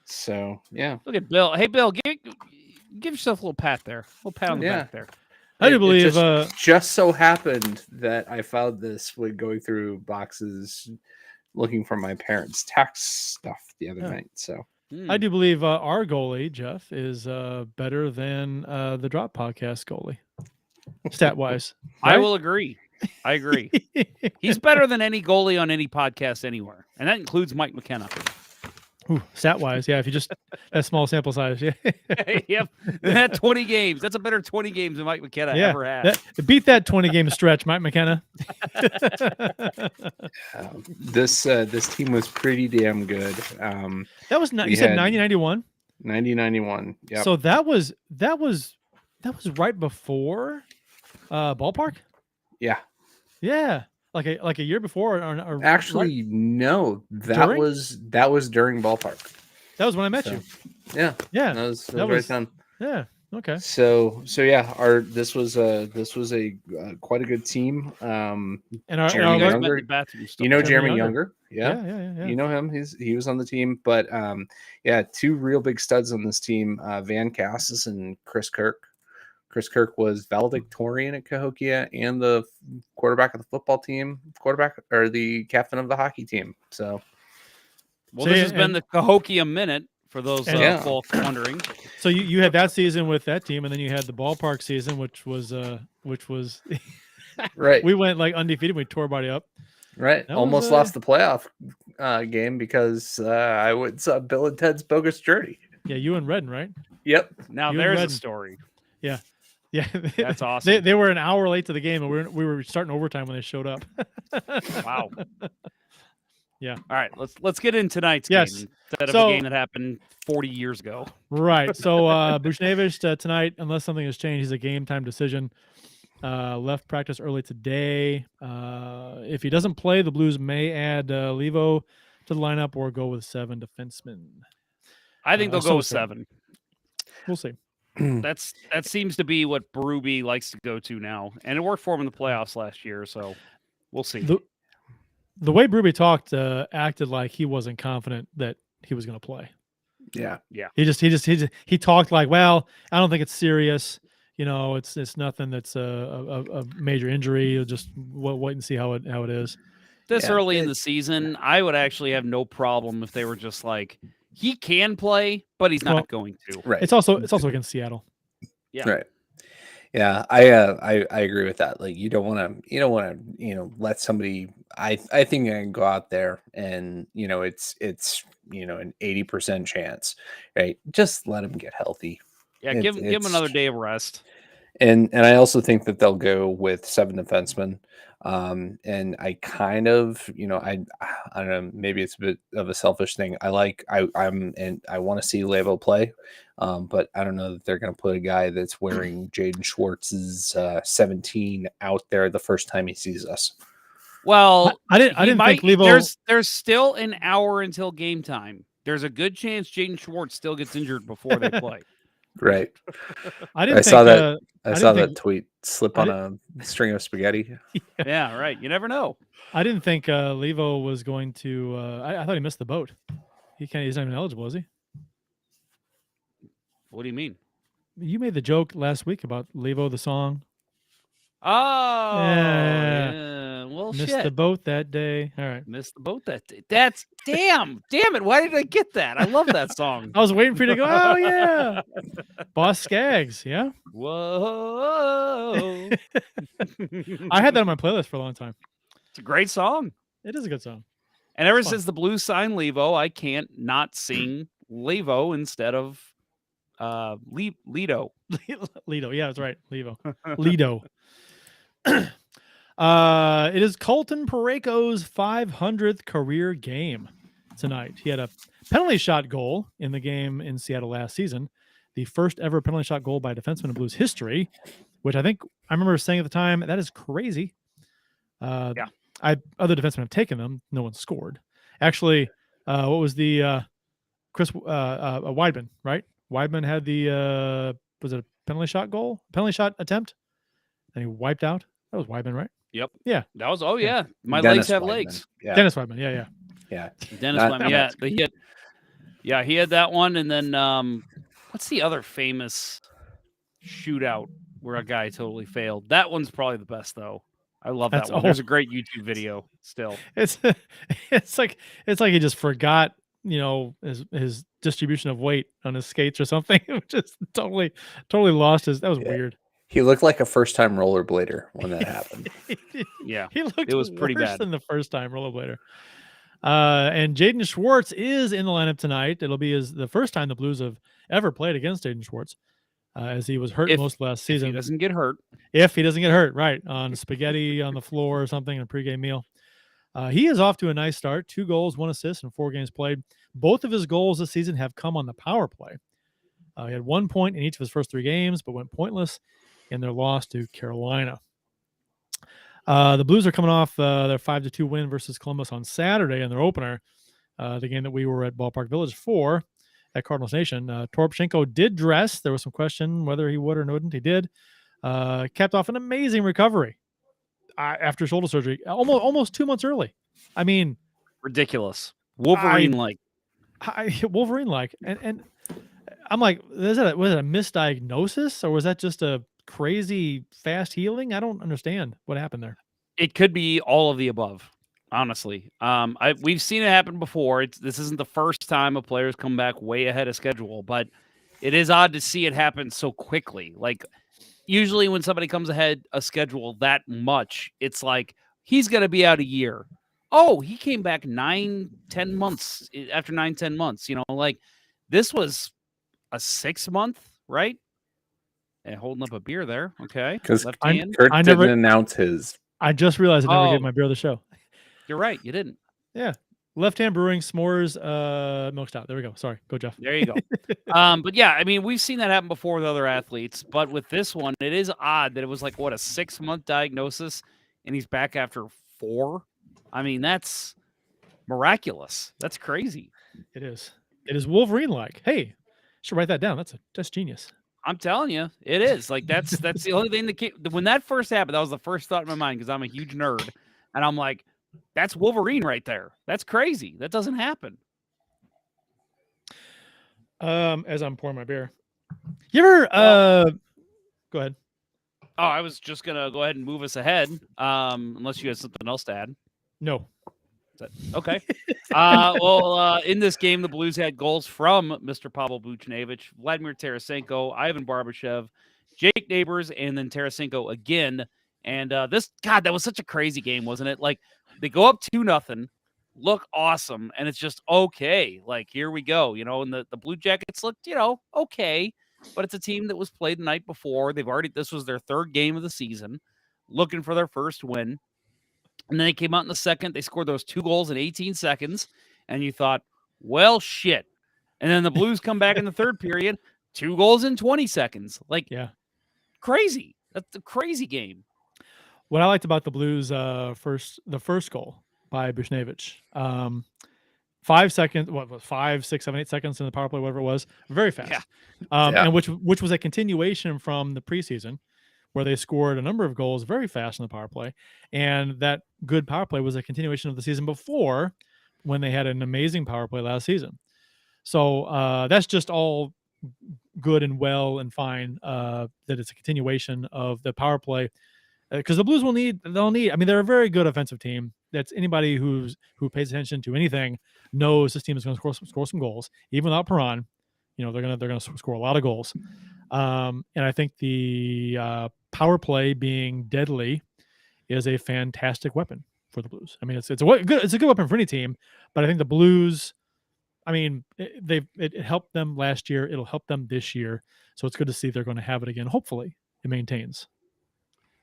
So, yeah. Look at Bill. Hey, Bill, give yourself a little pat there. A little pat on the back there. I do believe just so happened that I found this when going through boxes looking for my parents' tax stuff the other night. So I do believe our goalie Jeff is better than the Drop Podcast goalie, stat wise. Right? I will agree. I agree. He's better than any goalie on any podcast anywhere, and that includes Mike McKenna. Ooh, stat wise, yeah. If you just that small sample size, yeah. Yep, that 20 games. That's a better 20 games than Mike McKenna ever had. Beat that 20-game stretch, Mike McKenna. This team was pretty damn good. That was you said 90-91? 90-91. Yeah. So that was right before ballpark. Yeah. Yeah. Like a year before, or actually, right? No, that was during ballpark. That was when I met you. Yeah, yeah, that was right then. Yeah, okay. So yeah, this was a quite a good team. And Jeremy Younger, Jeremy Younger, yeah. You know him. He was on the team, but two real big studs on this team: Van Cassis and Chris Kirk. Chris Kirk was valedictorian at Cahokia and the quarterback of the football team, the captain of the hockey team. So, this has been the Cahokia minute for those folks wondering. So you had that season with that team, and then you had the ballpark season, which was right. We went like undefeated. We tore everybody up. Right. Almost lost the playoff game because I went saw Bill and Ted's Bogus Journey. Yeah, you and Redden, right? Yep. Now there's a story. Yeah. Yeah, that's awesome. They were an hour late to the game, and we were starting overtime when they showed up. Wow. Yeah. All right, let's get in tonight's game instead of a game that happened 40 years ago. Right. So Buchnevich tonight, unless something has changed, is a game time decision. Left practice early today. If he doesn't play, the Blues may add Levo to the lineup or go with 7 defensemen. I think they'll go with 7. We'll see. That seems to be what Berube likes to go to now, and it worked for him in the playoffs last year. So we'll see. The way Berube talked, acted like he wasn't confident that he was going to play. Yeah. He talked like, well, I don't think it's serious. You know, it's nothing that's a major injury. You'll just wait and see how it is. This early in the season, I would actually have no problem if they were just like, he can play, but he's not going to. Right. It's also against Seattle. Yeah. Right. Yeah. I agree with that. Like you don't want to let somebody. I think I can go out there and it's an 80% chance, right? Just let him get healthy. Yeah. Give him another day of rest. And I also think that they'll go with 7 defensemen. And I kind of, I don't know, maybe it's a bit of a selfish thing. I want to see Levo play, but I don't know that they're going to put a guy that's wearing Jaden Schwartz's 17 out there the first time he sees us. Well, I didn't think Levo. There's still an hour until game time. There's a good chance Jaden Schwartz still gets injured before they play. Right. I saw that tweet slip on a string of spaghetti. Yeah, right. You never know. I didn't think Levo was going to. I thought he missed the boat. He's not even eligible, is he? What do you mean? You made the joke last week about Levo the song. Oh, yeah. Well, missed the boat that day. All right, missed the boat that day. That's damn it. Why did I get that? I love that song. I was waiting for you to go. Oh yeah, Boss Skaggs. Yeah. Whoa. I had that on my playlist for a long time. It's a great song. It is a good song. And ever since the Blues signed Levo, I can't not sing Levo instead of Lido. Lido. Yeah, that's right. Levo. Lido. It is Colton Parayko's 500th career game tonight. He had a penalty shot goal in the game in Seattle last season, the first ever penalty shot goal by a defenseman in Blues history, which I think I remember saying at the time, that is crazy. Other defensemen have taken them. No one scored. Actually, what was the Chris Weidman, right? Weidman had the was it a penalty shot goal? Penalty shot attempt? And he wiped out. That was Weidman, right? Yep. Yeah. That was my Dennis legs have Weidman. legs. Yeah. Dennis Weidman, yeah. Dennis Weidman, yeah. He had that one, and then what's the other famous shootout where a guy totally failed? That one's probably the best though. I love That's that one. all. There's a great YouTube video still. It's like he just forgot, his distribution of weight on his skates or something. Just totally lost his. That was weird. He looked like a first-time rollerblader when that happened. Yeah, he looked it was pretty worse bad than the first time rollerblader. And Jaden Schwartz is in the lineup tonight. It'll be the first time the Blues have ever played against Jaden Schwartz, as he was hurt most last season. If he doesn't get hurt. If he doesn't get hurt, right, on spaghetti on the floor or something in a pregame meal. He is off to a nice start. 2 goals, 1 assist in 4 games played. Both of his goals this season have come on the power play. He had 1 point in each of his first 3 games, but went pointless in their loss to Carolina. The Blues are coming off their 5-2 win versus Columbus on Saturday in their opener, the game that we were at Ballpark Village for at Cardinals Nation. Toropchenko did dress. There was some question whether he would or wouldn't. He did. Capped off an amazing recovery after shoulder surgery, almost 2 months early. I mean, ridiculous. Wolverine-like. Wolverine-like. And I'm like, was it a misdiagnosis, or was that just a crazy fast healing? I don't understand what happened there. It could be all of the above, honestly. We've seen it happen before. This isn't the first time a player's come back way ahead of schedule, but it is odd to see it happen so quickly. Like, usually when somebody comes ahead a schedule that much, it's like he's going to be out a year. Oh, he came back 9-10 months after 9-10 months. Like, this was a 6 month, right? And holding up a beer there. Okay. Because left hand. Kurt didn't announce his. I just realized I never gave my beer the show. You're right. You didn't. Yeah. Left Hand Brewing S'mores Milk Stout. There we go. Sorry. Go, Jeff. There you go. But yeah, I mean, we've seen that happen before with other athletes. But with this one, it is odd that it was like, a 6-month diagnosis and he's back after 4. I mean, that's miraculous. That's crazy. It is. It is Wolverine-like. Hey, should write that down. That's genius. I'm telling you, it is. Like, that's the only thing that came. When that first happened, that was the first thought in my mind because I'm a huge nerd. And I'm like, that's Wolverine right there. That's crazy. That doesn't happen. As I'm pouring my beer. You ever go ahead. Oh, I was just gonna go ahead and move us ahead. Unless you had something else to add. No. Okay. In this game, the Blues had goals from Mr. Pavel Buchnevich, Vladimir Tarasenko, Ivan Barbashev, Jake Neighbors, and then Tarasenko again. And that was such a crazy game, wasn't it? Like, they go up 2-0, look awesome, and it's just okay. Like, here we go, and the Blue Jackets looked, okay, but it's a team that was played the night before. This was their 3rd game of the season, looking for their first win. And then they came out in the second. They scored those 2 goals in 18 seconds. And you thought, well, shit. And then the Blues come back in the 3rd period, 2 goals in 20 seconds. Like, yeah, crazy. That's a crazy game. What I liked about the Blues, the first goal by Buchnevich, 5 seconds, 5, 6, 7, 8 seconds in the power play, whatever it was, very fast. Yeah. And which was a continuation from the preseason, where they scored a number of goals very fast in the power play. And that good power play was a continuation of the season before, when they had an amazing power play last season. So that's just all good and well and fine, that it's a continuation of the power play, because the Blues they'll need, I mean, they're a very good offensive team. That's anybody who pays attention to anything knows this team is going to score some goals, even without Perron. They're going to score a lot of goals. And I think the power play being deadly is a fantastic weapon for the Blues. I mean, it's a good weapon for any team, but I think the Blues, I mean, it helped them last year. It'll help them this year. So it's good to see they're going to have it again. Hopefully it maintains.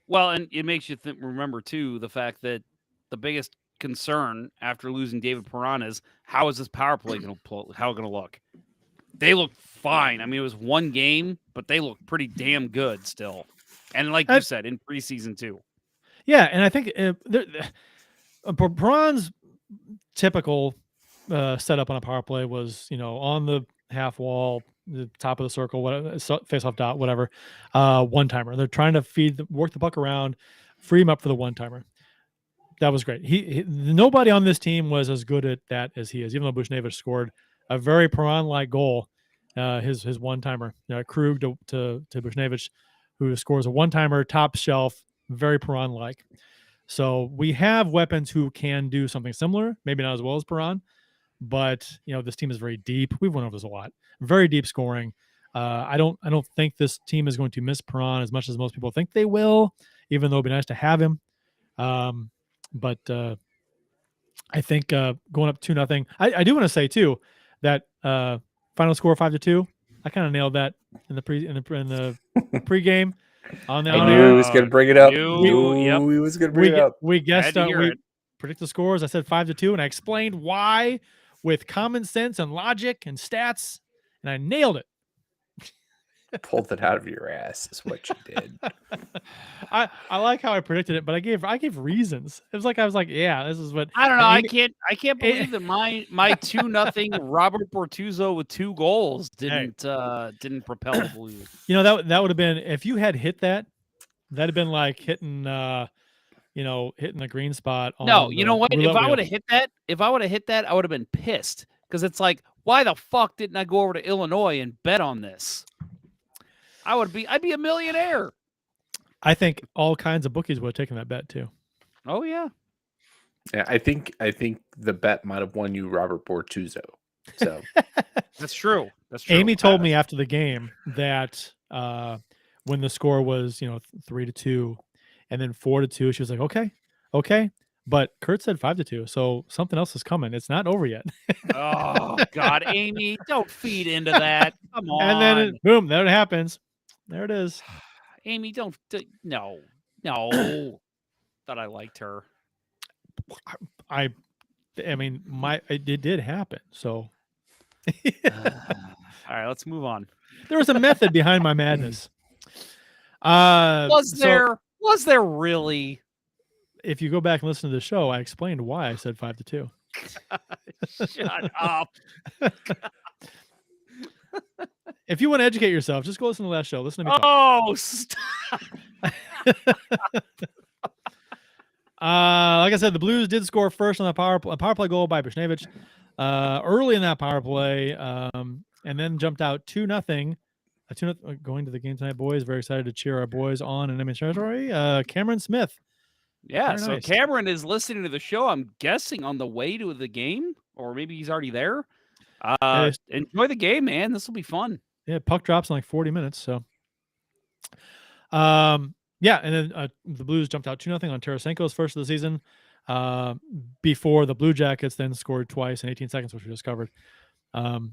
Well, and it makes you remember too, the fact that the biggest concern after losing David Perron is, how is this power play going to look? They look fine. I mean, it was 1 game, but they look pretty damn good still. And like you said, in preseason too. Yeah, and I think Perron's typical setup on a power play was, on the half wall, the top of the circle, whatever, face-off dot, whatever, one-timer. They're trying to work the puck around, free him up for the one-timer. That was great. Nobody on this team was as good at that as he is, even though Buchnevich scored a very Perron-like goal, his one-timer, Krug to Buchnevich, who scores a one-timer, top shelf, very Perron-like. So we have weapons who can do something similar, maybe not as well as Perron, but this team is very deep. We've went over this a lot. Very deep scoring. I don't think this team is going to miss Perron as much as most people think they will, even though it'd be nice to have him. But I think going up 2-0. I do want to say too that final score 5-2. I kind of nailed that in the pregame. I knew he was going to bring it up. He was going to bring it up. We guessed we predict the scores. I said 5-2, and I explained why with common sense and logic and stats, and I nailed it. Pulled it out of your ass is what you did. I like how I predicted it, but I gave reasons. It was like I was like, yeah, this is what I don't know. I can't believe that my 2-0 Robert Bortuzzo with 2 goals didn't propel the Blues. That would have been, if you had hit that'd have been like hitting hitting the green spot. No, you know what? If I would have hit that, I would have been pissed, because it's like, why the fuck didn't I go over to Illinois and bet on this? I'd be a millionaire. I think all kinds of bookies would have taken that bet too. Oh yeah. Yeah, I think the bet might have won you Robert Bortuzzo. So That's true. Amy told me after the game that when the score was 3-2 and then 4-2, she was like, okay. But Kurt said 5-2, so something else is coming. It's not over yet. Oh God, Amy, don't feed into that. Come on. And then boom, there it happens. There it is. Amy, don't. No. Thought I liked her. I mean, it did happen. So, all right, let's move on. There was a method behind my madness. Was there really? If you go back and listen to the show, I explained why I said 5-2. Shut up. If you want to educate yourself, just go listen to the last show. Listen to me. Stop. Like I said, the Blues did score first on the power play goal by Bushnevich early in that power play, and then jumped out 2-0. Going to the game tonight, boys. Very excited to cheer our boys on in enemy territory. Cameron Smith. Yeah, Very so nice. Cameron is listening to the show, I'm guessing, on the way to the game, or maybe he's already there. Enjoy the game, man. This will be fun. Yeah, puck drops in like 40 minutes. So, and then the Blues jumped out 2-0 on Tarasenko's first of the season. Before the Blue Jackets then scored twice in 18 seconds, which we just covered. 3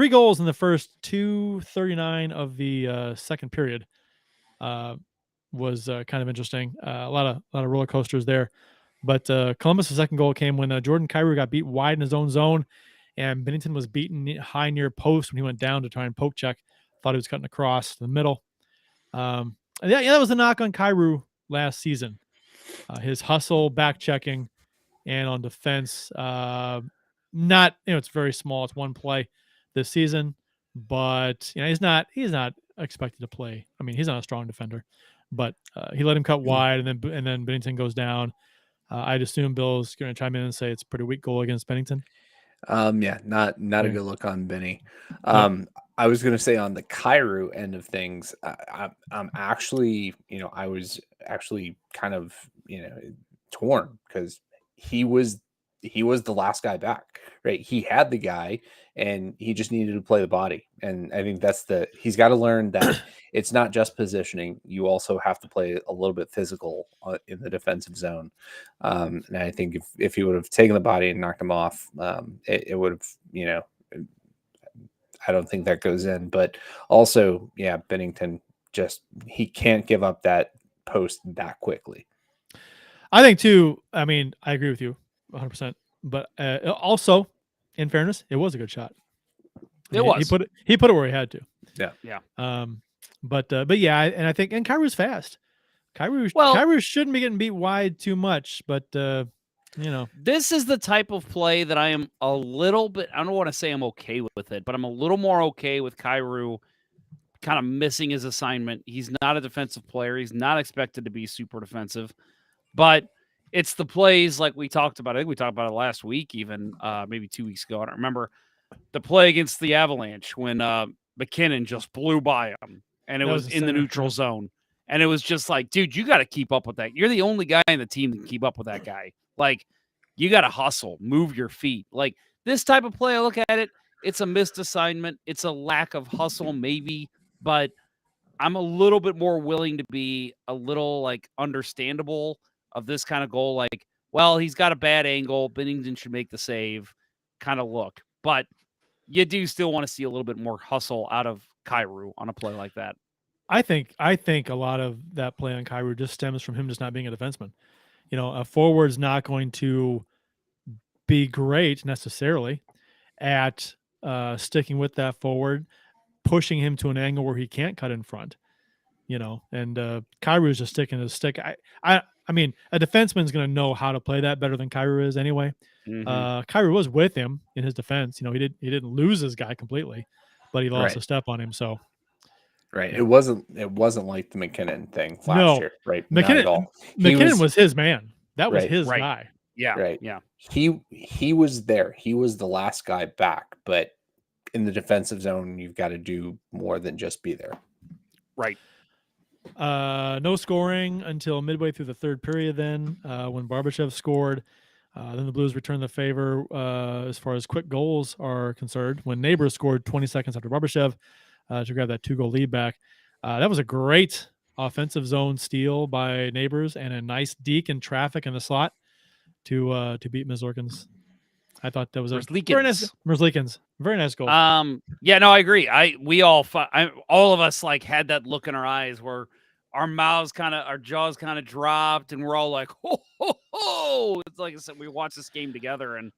goals in the first 2:39 of the second period was kind of interesting. A lot of roller coasters there. But Columbus' second goal came when Jordan Kyrou got beat wide in his own zone, and Bennington was beaten high near post when he went down to try and poke check. Thought he was cutting across the middle. That was the knock on Kyrou last season. His hustle, back checking, and on defense. Not, it's very small. It's one play this season, but he's not expected to play. I mean, he's not a strong defender, but he let him cut wide, and then Bennington goes down. I'd assume Bill's going to chime in and say it's a pretty weak goal against Bennington. Yeah, not a good look on Benny. I was going to say on the Kyrou end of things, I'm actually, I was actually kind of, torn, because he was the last guy back, right? He had the guy, and he just needed to play the body. And I think he's got to learn that it's not just positioning. You also have to play a little bit physical in the defensive zone. And I think if he would have taken the body and knocked him off, it would have, I don't think that goes in. But also, yeah, Bennington he can't give up that post that quickly. I think too, I mean, I agree with you 100%, but also, in fairness, it was a good shot. It was. He put it where he had to. Yeah. But yeah, and I think, and Kyrou's fast. Kyrou shouldn't be getting beat wide too much, but this is the type of play that I am a little bit, I don't want to say I'm okay with it, but I'm a little more okay with Kyrou kind of missing his assignment. He's not a defensive player. He's not expected to be super defensive, but it's the plays like we talked about. I think we talked about it last week, even maybe 2 weeks ago. I don't remember the play against the Avalanche when McKinnon just blew by him, and it was in the neutral zone. And it was just like, dude, you got to keep up with that. You're the only guy in the team that can keep up with that guy. Like, you got to hustle, move your feet. Like, this type of play, I look at it, it's a missed assignment. It's a lack of hustle, maybe, but I'm a little bit more willing to be a little, like, understandable of this kind of goal. Like, well, he's got a bad angle. Bennington should make the save kind of look. But you do still want to see a little bit more hustle out of Kyrou on a play like that. I think a lot of that play on Kyrou just stems from him just not being a defenseman. You know, a forward's not going to be great necessarily at sticking with that forward, pushing him to an angle where he can't cut in front. You know, and Kyrou's just sticking his stick. I mean, a defenseman's going to know how to play that better than Kyrou is anyway. Kyrou was with him in his defense. You know, he didn't lose his guy completely, but he lost a step on him. So. Right. It wasn't like the McKinnon thing last year, right? McKinnon, Not at all. McKinnon was his man. That was his right. guy. Yeah. Right. Yeah. He was there. He was the last guy back, but in the defensive zone, you've got to do more than just be there. Right. No scoring until midway through the third period then, when Barbashev scored. Then the Blues returned the favor as far as quick goals are concerned when Neighbors scored 20 seconds after Barbashev to grab that 2-goal lead back. That was a great offensive zone steal by Neighbors and a nice deke in traffic in the slot to beat Merzlikins. I thought that was a very nice Merzlikins. Very nice goal. Yeah, no, I agree. All of us like had that look in our eyes where our jaws kind of dropped, and we're all like, ho, ho, ho. It's like I said, we watched this game together, and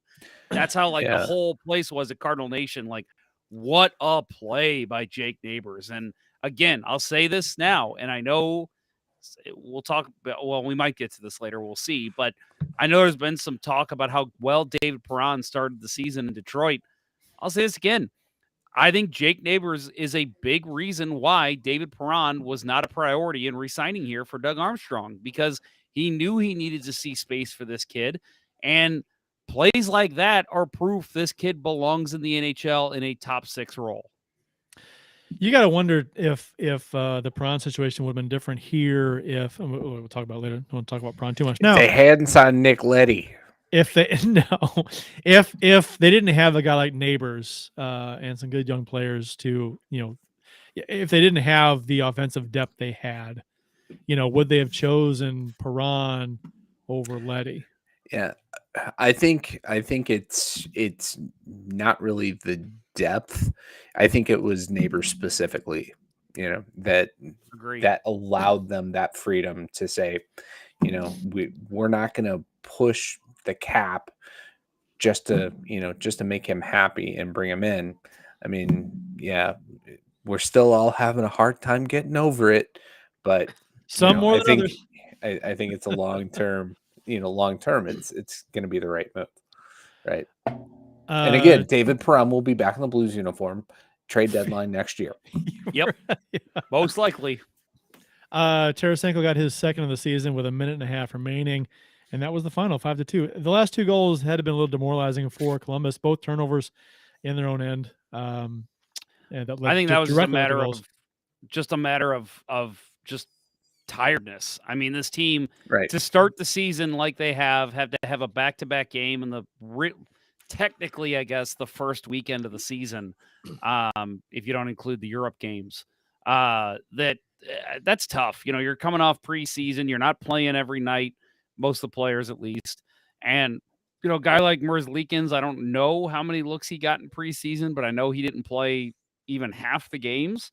that's how the whole place was at Cardinal Nation. Like, what a play by Jake Neighbors. And again, I'll say this now, and I know we'll talk about, well, we might get to this later. We'll see. But I know there's been some talk about how well David Perron started the season in Detroit. I'll say this again. I think Jake Neighbors is a big reason why David Perron was not a priority in re-signing here for Doug Armstrong, because he knew he needed to see space for this kid. And plays like that are proof this kid belongs in the NHL in a top 6 role. You got to wonder if the Perron situation would have been different here. We'll talk about it later. I don't want to talk about Perron too much. Now, they hadn't signed Nick Leddy. If they didn't have a guy like Neighbors and some good young players to, if they didn't have the offensive depth they had, would they have chosen Perron over Leddy? Yeah, I think it's not really the depth. I think it was Neighbors specifically, that allowed them that freedom to say, we're not going to push the cap just to make him happy and bring him in. I mean, yeah, we're still all having a hard time getting over it, but I think it's a long term, it's going to be the right move. Right. And again, David Perron will be back in the Blues uniform, trade deadline next year. Yep. Yeah. Most likely. Tarasenko got his second of the season with a minute and a half remaining. And that was the final, 5-2. The last 2 goals had been a little demoralizing for Columbus, both turnovers in their own end. And I think that was a matter of just tiredness. I mean, this team to start the season like they have to have a back-to-back game in the technically, I guess, the first weekend of the season, if you don't include the Europe games. That's tough. You're coming off preseason. You're not playing every night. Most of the players, at least. And, a guy like Merzlikins, I don't know how many looks he got in preseason, but I know he didn't play even half the games.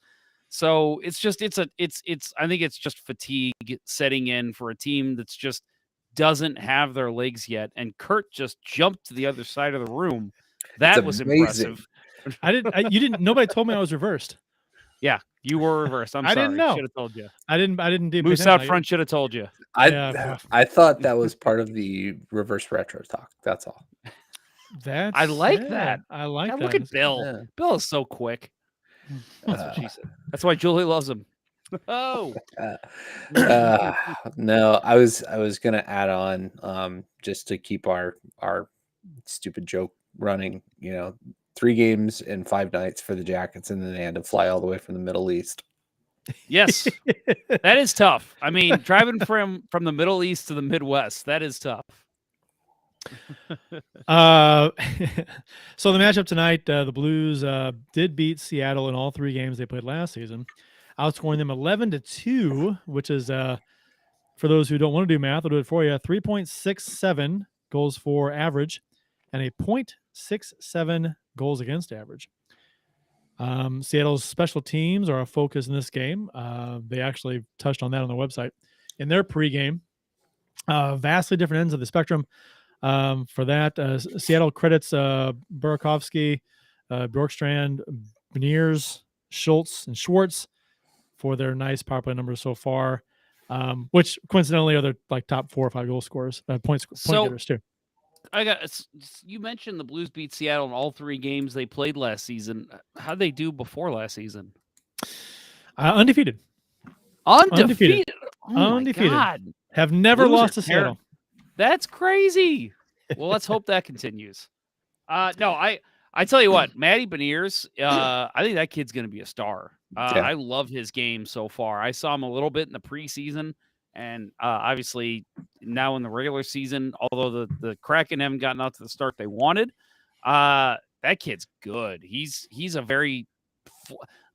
So I think it's just fatigue setting in for a team that's just doesn't have their legs yet. And Kurt just jumped to the other side of the room. That was impressive. Nobody told me I was reversed. Yeah, you were reversed. I'm sorry. I didn't know. Should have told you. I didn't. Moose out front should have told you. I thought that was part of the reverse retro talk. That's all. I like that. I like that. Look at Bill. Yeah. Bill is so quick. That's what she said. That's why Julie loves him. Oh. No, I was gonna add on just to keep our stupid joke running. 3 games in 5 nights for the Jackets, and then they had to fly all the way from the Middle East. Yes, that is tough. I mean, driving from the Middle East to the Midwest, that is tough. So the matchup tonight, the Blues did beat Seattle in all 3 games they played last season, outscoring them 11-2, which is for those who don't want to do math, I'll do it for you. 3.67 goals for average and a 0.67 goals against average. Seattle's special teams are a focus in this game. They actually touched on that on their website in their pregame. Vastly different ends of the spectrum. For that, Seattle credits Burakovsky, Bjorkstrand, Beniers, Schultz, and Schwartz for their nice power play numbers so far, which coincidentally are their like top 4 or 5 goal scorers, point getters too. You mentioned the Blues beat Seattle in all 3 games they played last season. How'd they do before last season? Undefeated. Undefeated. Oh undefeated. My God. Have never Blues lost to Seattle. That's crazy. Well, let's hope that continues. No, I tell you what, Matty Beniers, I think that kid's going to be a star. I love his game so far. I saw him a little bit in the preseason, and obviously now in the regular season, although the Kraken haven't gotten out to the start they wanted, that kid's good. He's a very,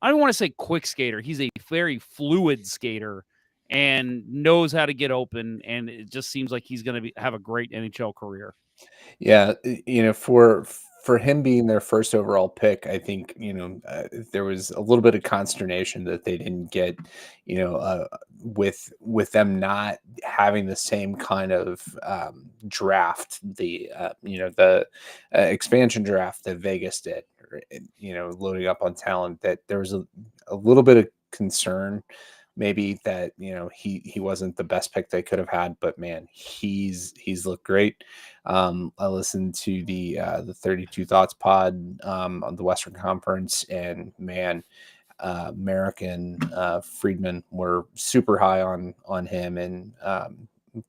I don't want to say quick skater. He's a very fluid skater and knows how to get open, and it just seems like he's going to have a great NHL career. Yeah, for him being their first overall pick, I think there was a little bit of consternation that they didn't get, with them not having the same kind of draft, the expansion draft that Vegas did, loading up on talent. That there was a little bit of concern. Maybe that he wasn't the best pick they could have had, but man, he's looked great. I listened to the 32 Thoughts pod on the Western Conference, and man, Merrick and Friedman were super high on him, and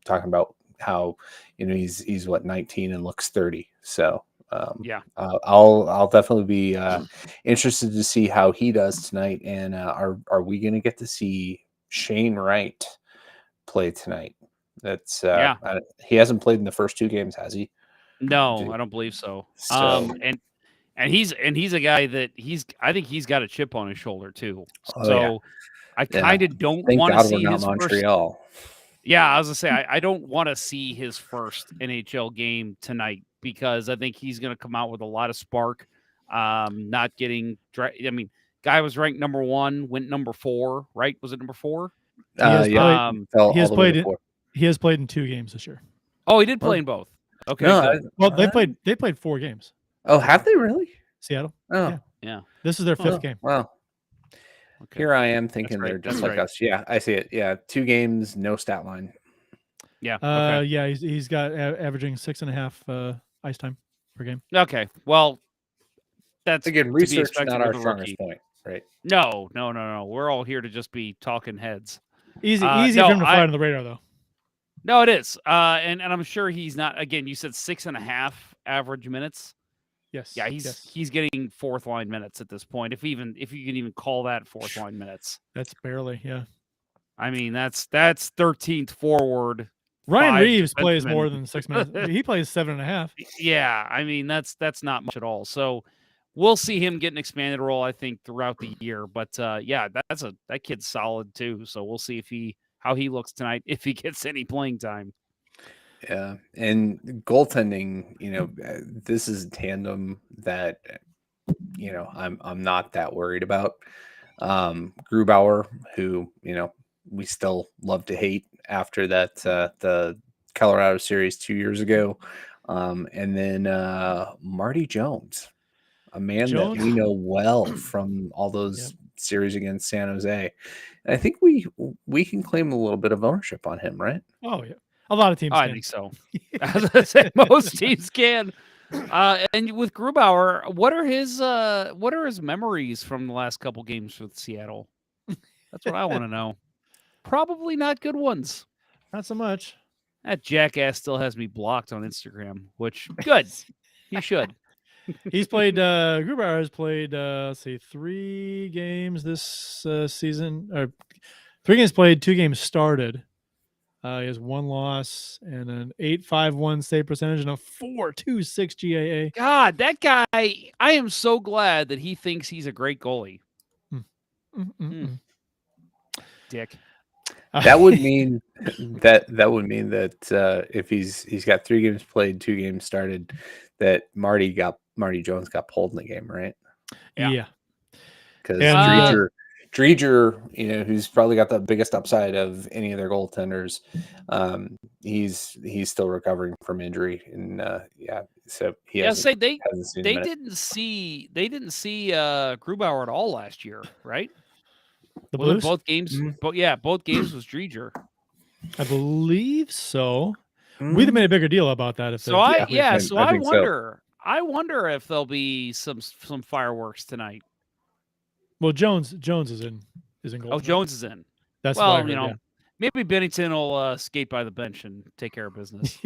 talking about how he's 19 and looks 30. So I'll definitely be interested to see how he does tonight. And are we going to get to see Shane Wright play tonight? That's he hasn't played in the first 2 games, has he? No, I don't believe so. And he's a guy that I think he's got a chip on his shoulder too. So I kind of don't want to see his Montreal. Yeah, I was gonna say I don't want to see his first NHL game tonight, because I think he's going to come out with a lot of spark. Not getting, guy was ranked number 1, went number 4, right? Was it number 4? He has played in 2 games this year. Oh, he did play in both. Okay. No, they played 4 games. Oh, have they really? Seattle. Oh, yeah. This is their 5th game. Wow. Okay. Here I am thinking they're just like us. Yeah, I see it. Yeah, 2 games, no stat line. Yeah. Okay. Yeah, he's got averaging 6.5 ice time per game. Okay. Well, that's again research, not our strongest point, right? No. We're all here to just be talking heads. Easy for him to fly on the radar, though. No, it is. And I'm sure he's not. Again, you said 6.5 average minutes. Yes. Yeah, he's getting 4th line minutes at this point. If you can even call that 4th line minutes. That's barely. Yeah. I mean, that's 13th forward. Ryan Reeves plays more than 6 minutes. He plays 7.5. Yeah, I mean that's not much at all. So we'll see him get an expanded role, I think, throughout the year. But that kid's solid too. So we'll see how he looks tonight, if he gets any playing time. Yeah, and goaltending, this is a tandem that I'm not that worried about. Grubauer, who we still love to hate after that the Colorado series 2 years ago, and then Marty Jones, a man that we know well from all those series against San Jose. And I think we can claim a little bit of ownership on him, right? Oh yeah, a lot of teams. I think so. As I say, most teams can. And with Grubauer, what are his memories from the last couple games with Seattle? That's what I want to know. Probably not good ones. Not so much. That jackass still has me blocked on Instagram, which good. He should. He's played. Grubauer has played. Let's see, 3 games this season. Or 3 games played, 2 games started. He has 1 loss and an 8.51 save percentage and a 4.26 GAA. God, that guy! I am so glad that he thinks he's a great goalie. Dick. That would mean that if he's got 3 games played, 2 games started, that Marty Jones got pulled in the game, right? Yeah. Because And, Dreger, who's probably got the biggest upside of any of their goaltenders, he's still recovering from injury, and so he hasn't they seen a minute. didn't see Grubauer at all last year, right? The Blues? Both games, both games was Dreger. I believe so. We'd have made a bigger deal about that if I wonder if there'll be some fireworks tonight. Well, Jones is in goal. Oh, Jones is in. That's what I heard, maybe Bennington will skate by the bench and take care of business.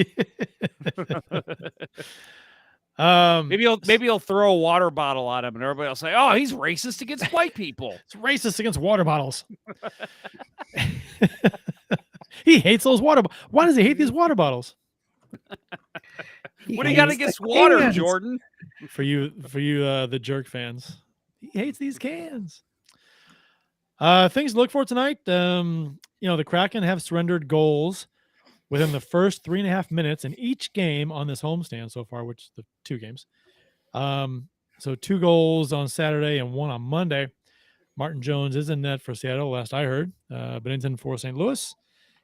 Maybe he'll throw a water bottle at him, and everybody will say, "Oh, he's racist against white people." It's racist against water bottles. He hates those water. Why does he hate these water bottles? What do you got against water, Jordan? For you, the jerk fans. He hates these cans. Things to look for tonight. The Kraken have surrendered goals within the first 3.5 minutes in each game on this homestand so far, which is the 2 games. So 2 goals on Saturday and 1 on Monday. Martin Jones is in net for Seattle, last I heard. Bennington for St. Louis.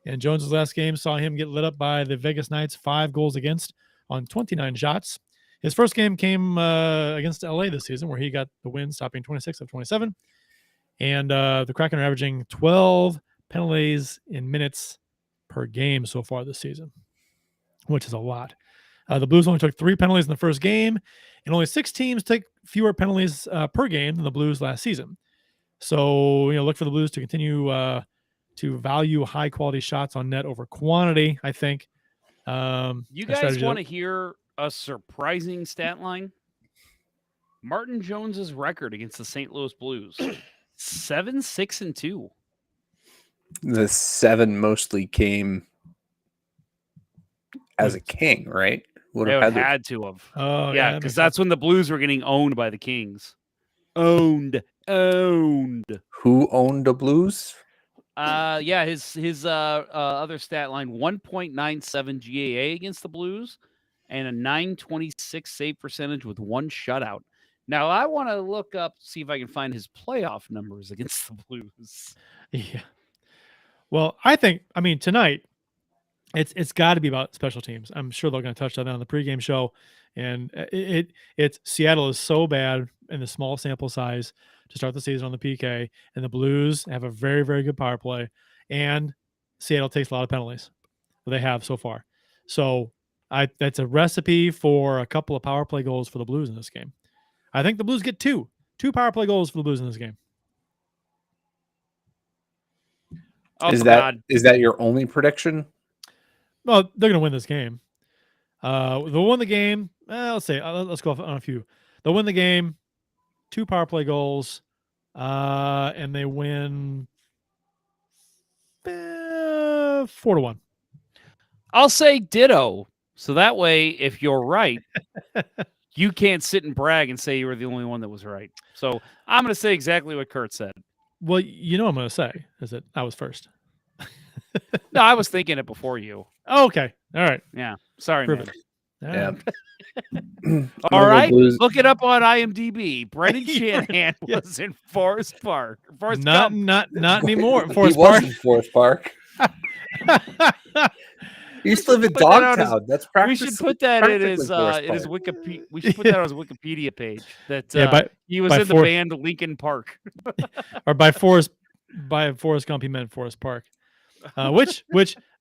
And Jones's last game saw him get lit up by the Vegas Knights, 5 goals against on 29 shots. His first game came against LA this season, where he got the win, stopping 26 of 27. And the Kraken are averaging 12 penalties in minutes per game so far this season, which is a lot. The Blues only took 3 penalties in the first game, and only 6 teams take fewer penalties per game than the Blues last season. So, look for the Blues to continue to value high-quality shots on net over quantity, I think. You guys want to hear a surprising stat line? Martin Jones's record against the St. Louis Blues, 7-6-2. The 7 mostly came as a king, right? Would have had to have. Oh, yeah, because that's when the Blues were getting owned by the Kings. Owned. Who owned the Blues? His other stat line, 1.97 GAA against the Blues and a 926 save percentage with 1 shutout. Now, I want to see if I can find his playoff numbers against the Blues. Yeah. Well, tonight, it's got to be about special teams. I'm sure they're going to touch on that on the pregame show. And it's Seattle is so bad in the small sample size to start the season on the PK, and the Blues have a very, very good power play, and Seattle takes a lot of penalties. They have so far. So that's a recipe for a couple of power play goals for the Blues in this game. I think the Blues get two power play goals for the Blues in this game. Oh, is that your only prediction? Well, they're going to win this game. They'll win the game. Let's go on a few. They'll win the game, 2 power play goals, and they win 4-1. I'll say ditto. So that way, if you're right, you can't sit and brag and say you were the only one that was right. So I'm going to say exactly what Kurt said. Well, what I'm going to say is that I was first. No, I was thinking it before you. Oh, okay. All right. Yeah. Sorry, man. Yeah. All right. Look it up on IMDb. Brendan Shanahan was in Forest Park. Not anymore. Forest Park. He was in Forest Park. He used to live in Dogtown. That's practically. We should put that in his Wikipedia. We should put that on his Wikipedia page. That he was in the band Linkin Park. Or by Forest Gump, he meant Forest Park. Which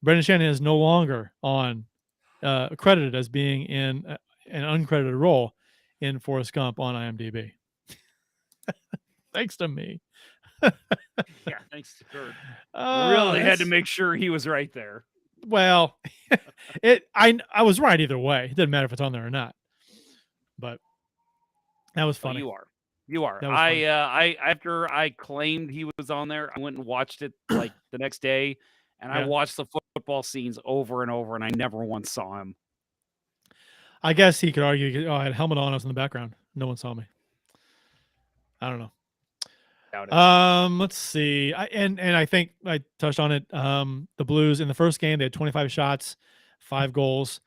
Brendan Shanahan is no longer on credited as being in an uncredited role in Forrest Gump on IMDb. Thanks to me. Yeah, thanks to Kurt. Really had to make sure he was right there. Well, I was right either way. It doesn't matter if it's on there or not. But That was Oh, funny. you are. That was funny. I after I claimed he was on there, I went and watched it like the next day, and I Yeah. watched the football scenes over and over, and I never once saw him. I guess he could argue, I had a helmet on, I was in the background. No one saw me. I don't know. Doubt it. Let's see. I think I touched on it. The Blues in the first game, they had 25 shots, 5 goals.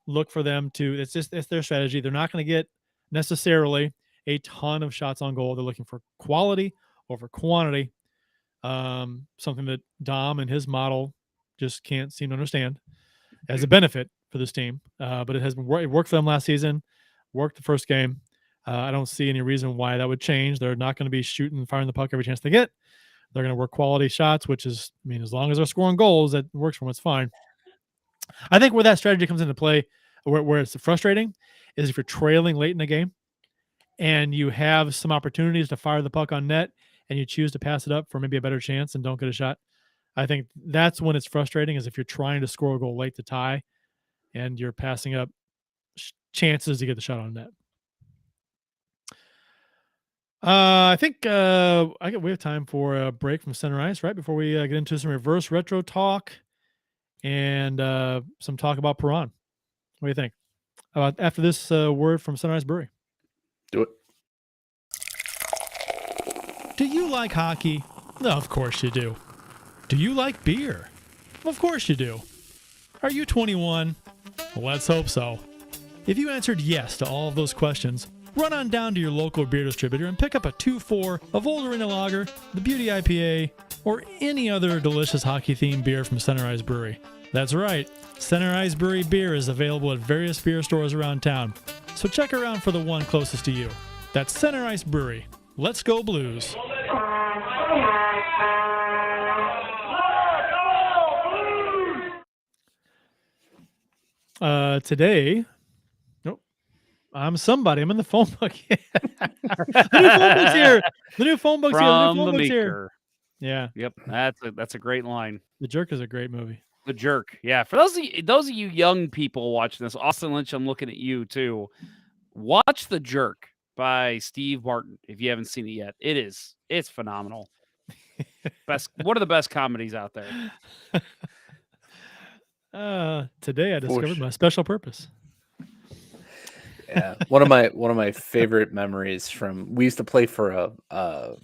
Look for them to, it's their strategy. They're not going to get necessarily a ton of shots on goal. They're looking for quality over quantity. Something that Dom and his model just can't seem to understand as a benefit for this team. But it worked for them last season, worked the first game. I don't see any reason why that would change. They're not going to be shooting and firing the puck every chance they get. They're going to work quality shots, which is, as long as they're scoring goals, that works for them. It's fine. I think where that strategy comes into play, where it's frustrating, is if you're trailing late in the game and you have some opportunities to fire the puck on net and you choose to pass it up for maybe a better chance and don't get a shot. I think that's when it's frustrating, is if you're trying to score a goal late to tie and you're passing up chances to get the shot on net. I think we have time for a break from Center Ice, right? Before we get into some reverse retro talk and some talk about Perron. What do you think? After this word from Center Ice Brewery. Do it. Do you like hockey? No, of course you do. Do you like beer? Of course you do. Are you 21? Well, let's hope so. If you answered yes to all of those questions, run on down to your local beer distributor and pick up a 2-4 of Old Arena Lager, the Beauty IPA, or any other delicious hockey-themed beer from Center Ice Brewery. That's right, Center Ice Brewery beer is available at various beer stores around town, so check around for the one closest to you. That's Center Ice Brewery. Let's go Blues! Today... I'm somebody. I'm in the phone book. The new phone book's here. The new phone book's here. The new phone book's here. Yeah. Yep. That's a great line. The Jerk is a great movie. The Jerk. Yeah. For those of you young people watching this, Austin Lynch, I'm looking at you too. Watch The Jerk by Steve Martin if you haven't seen it yet. It's phenomenal. One of the best comedies out there. Today I discovered my special purpose. Yeah, one of my favorite memories we used to play for a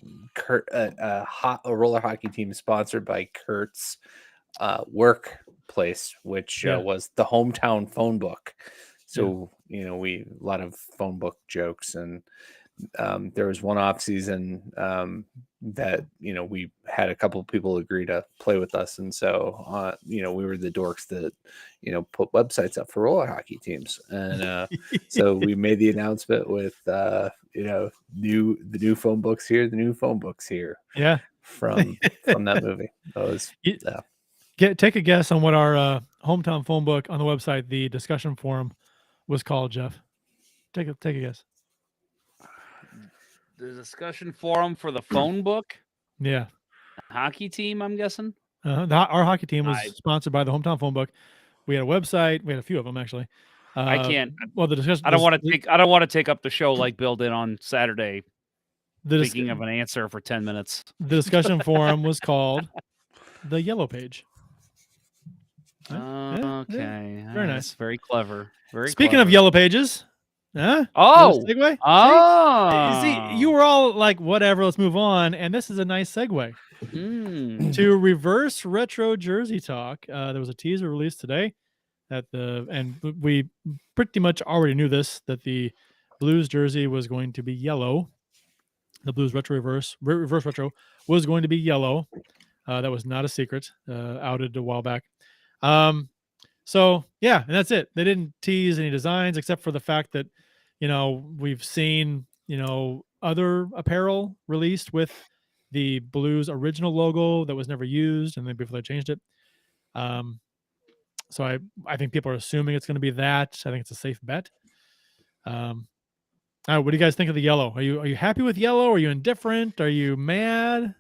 roller hockey team sponsored by Kurt's workplace, which was the hometown phone book. So a lot of phone book jokes, and there was one off season that we had a couple of people agree to play with us, and so we were the dorks that put websites up for roller hockey teams, and so we made the announcement with the new phone books here, the new phone books here, from that movie. That was take a guess on what our hometown phone book on the website, the discussion forum, was called, Jeff. Take a guess. The discussion forum for the phone book? Yeah. Hockey team, I'm guessing? Our hockey team was sponsored by the hometown phone book. We had a website. We had a few of them, actually. I can't. Well, the discussion. I don't want to take up the show like Bill did on Saturday. Thinking of an answer for 10 minutes. The discussion forum was called the Yellow Page. Okay. Very nice. Very clever. Speaking of Yellow Pages. Huh? Oh. Segue? Oh. See, you were all like, whatever, let's move on. And this is a nice segue to reverse retro jersey talk. There was a teaser released today and we pretty much already knew this, that the Blues jersey was going to be yellow. The Blues reverse retro was going to be yellow. That was not a secret, outed a while back. So yeah, and that's it. They didn't tease any designs except for the fact that, we've seen, other apparel released with the Blues original logo that was never used, and then before they changed it. So I think people are assuming it's going to be that. I think it's a safe bet. What do you guys think of the yellow? Are you happy with yellow? Are you indifferent? Are you mad?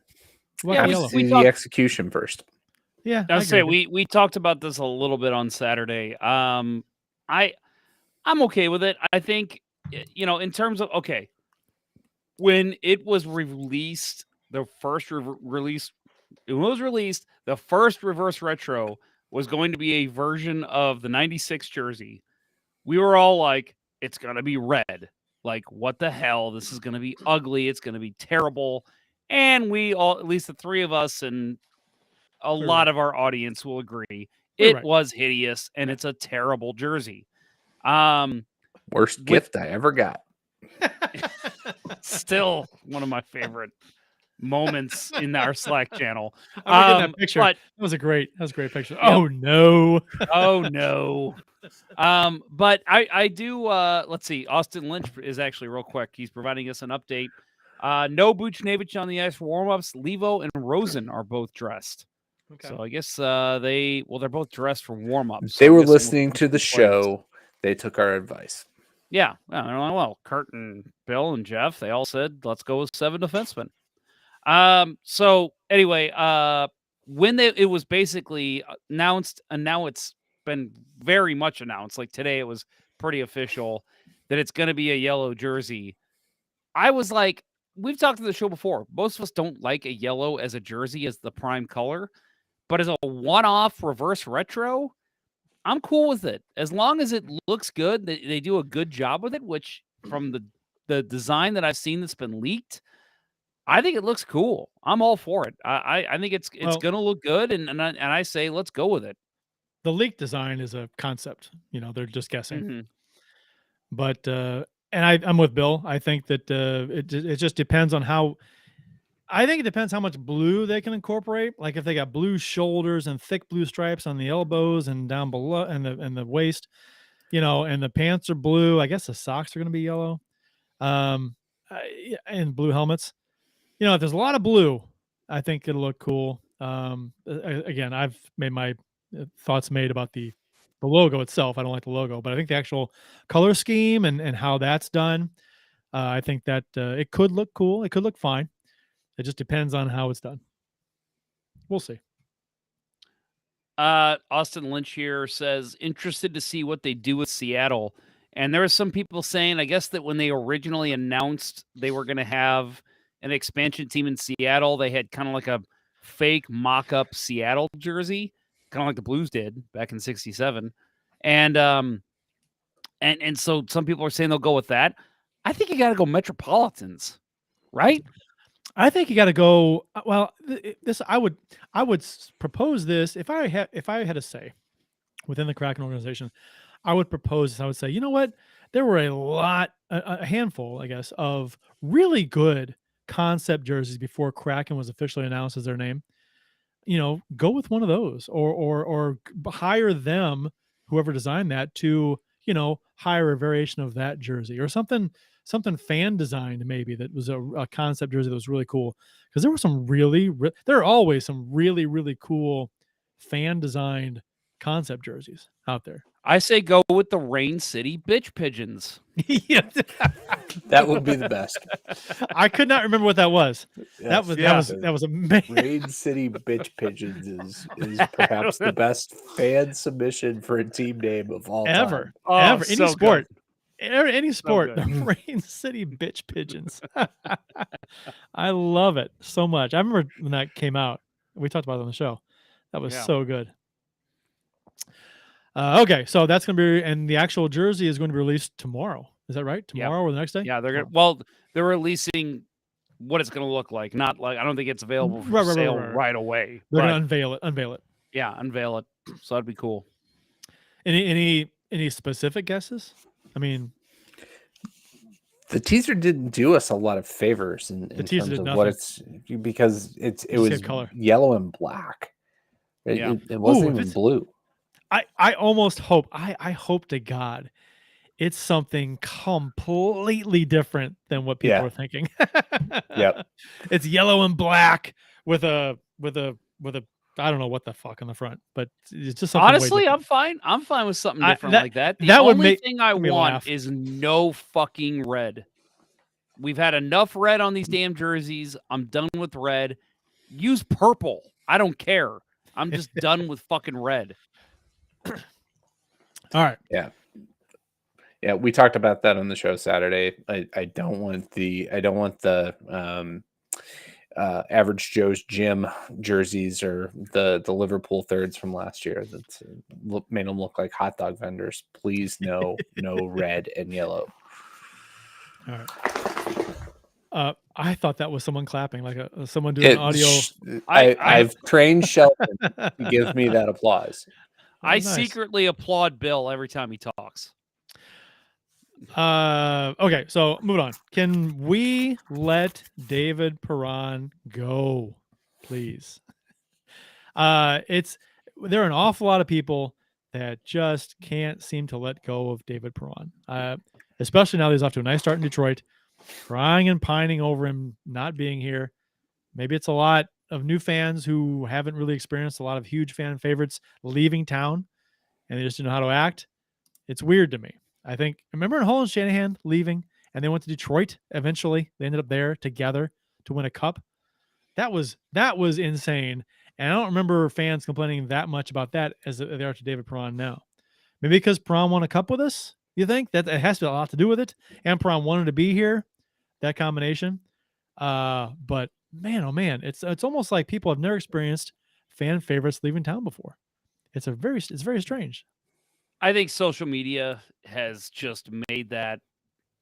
Let's see the execution first. Yeah, I'll say we talked about this a little bit on Saturday. I'm okay with it. I think, in terms of, when it was released, the first release, the first reverse retro was going to be a version of the 96 jersey. We were all like, it's going to be red. Like, what the hell? This is going to be ugly. It's going to be terrible. And we all, at least the three of us and a lot of our audience will agree, it was hideous and it's a terrible jersey. Worst gift I ever got. Still one of my favorite moments in our Slack channel. That picture. But that was a great picture. Yep. Oh no. Oh no. But I do let's see. Austin Lynch is actually real quick. He's providing us an update. No Buchnevich on the ice for warm-ups. Levo and Rosen are both dressed. Okay. So I guess they're both dressed for warm-ups. They were listening to the show. They took our advice. Yeah. Well, Kurt and Bill and Jeff, they all said, let's go with 7 defensemen. So anyway, when it was basically announced, and now it's been very much announced, like today it was pretty official that it's going to be a yellow jersey. I was like, we've talked to the show before. Most of us don't like a yellow as a jersey as the prime color, but as a one-off reverse retro, I'm cool with it. As long as it looks good, they do a good job with it, which from the design that I've seen that's been leaked, I think it looks cool. I'm all for it. I think it's going to look good, and I say let's go with it. The leak design is a concept. They're just guessing. Mm-hmm. But and I'm with Bill. I think that it just depends on how. I think it depends how much blue they can incorporate. Like if they got blue shoulders and thick blue stripes on the elbows and down below and the waist, and the pants are blue. I guess the socks are going to be yellow, and blue helmets. If there's a lot of blue, I think it'll look cool. Again, I've made my thoughts about the logo itself. I don't like the logo, but I think the actual color scheme and how that's done, I think that it could look cool. It could look fine. It just depends on how it's done. We'll see. Austin Lynch here says, interested to see what they do with Seattle. And there are some people saying, I guess, that when they originally announced they were going to have an expansion team in Seattle, they had kind of like a fake mock-up Seattle jersey, kind of like the Blues did back in '67. And so some people are saying they'll go with that. I think you got to go Metropolitans, right? I think you got to go. Well, I would propose this if I had a say within the Kraken organization. I would propose this. I would say, you know what? There were a handful, I guess, of really good concept jerseys before Kraken was officially announced as their name. Go with one of those, or hire them, whoever designed that, to hire a variation of that jersey or something fan designed, maybe, that was a concept jersey that was really cool. Because there were some there are always some really, really cool fan designed concept jerseys out there. I say go with the Rain City Bitch Pigeons. Yeah. That would be the best. I could not remember what that was. Yes. That was amazing. Rain City Bitch Pigeons is perhaps the best fan submission for a team name of all ever. time. Ever. Any sport. Any sport. The Rain City Bitch Pigeons. I love it so much. I remember when that came out. We talked about it on the show. That was so good. Okay, so that's going to be, and the actual jersey is going to be released tomorrow. Is that right? Tomorrow or the next day? Yeah, they're releasing what it's going to look like. Not like, I don't think it's available for sale right away. They're going to unveil it. Yeah, unveil it. So that'd be cool. Any specific guesses? I mean, the teaser didn't do us a lot of favors in terms of what it's, because it was color. Yellow and black. It wasn't even blue. I almost hope, I hope to God it's something completely different than what people are thinking. Yep. It's yellow and black with a I don't know what the fuck on the front, but it's just something. Honestly, I'm fine. I'm fine with something different like that. The only thing I want is no fucking red. We've had enough red on these damn jerseys. I'm done with red. Use purple. I don't care. I'm just done with fucking red. All right. Yeah. Yeah, we talked about that on the show Saturday. I don't want the average Joe's gym jerseys or the Liverpool thirds from last year that made them look like hot dog vendors. Please, no red and yellow. All right. I thought that was someone clapping, like someone doing audio. I've trained Sheldon to give me that applause. I secretly applaud Bill every time he talks. Okay, so moving on. Can we let David Perron go, please? There are an awful lot of people that just can't seem to let go of David Perron. Especially now that he's off to a nice start in Detroit, crying and pining over him not being here. Maybe it's a lot of new fans who haven't really experienced a lot of huge fan favorites leaving town, and they just don't know how to act. It's weird to me. I think, remember in Holland Shanahan leaving, and they went to Detroit eventually. They ended up there together to win a cup. That was insane. And I don't remember fans complaining that much about that as they are to David Perron now. Maybe because Perron won a cup with us, you think? That it has to have a lot to do with it. And Perron wanted to be here, that combination. But man, oh man, it's almost like people have never experienced fan favorites leaving town before. It's very strange. I think social media has just made that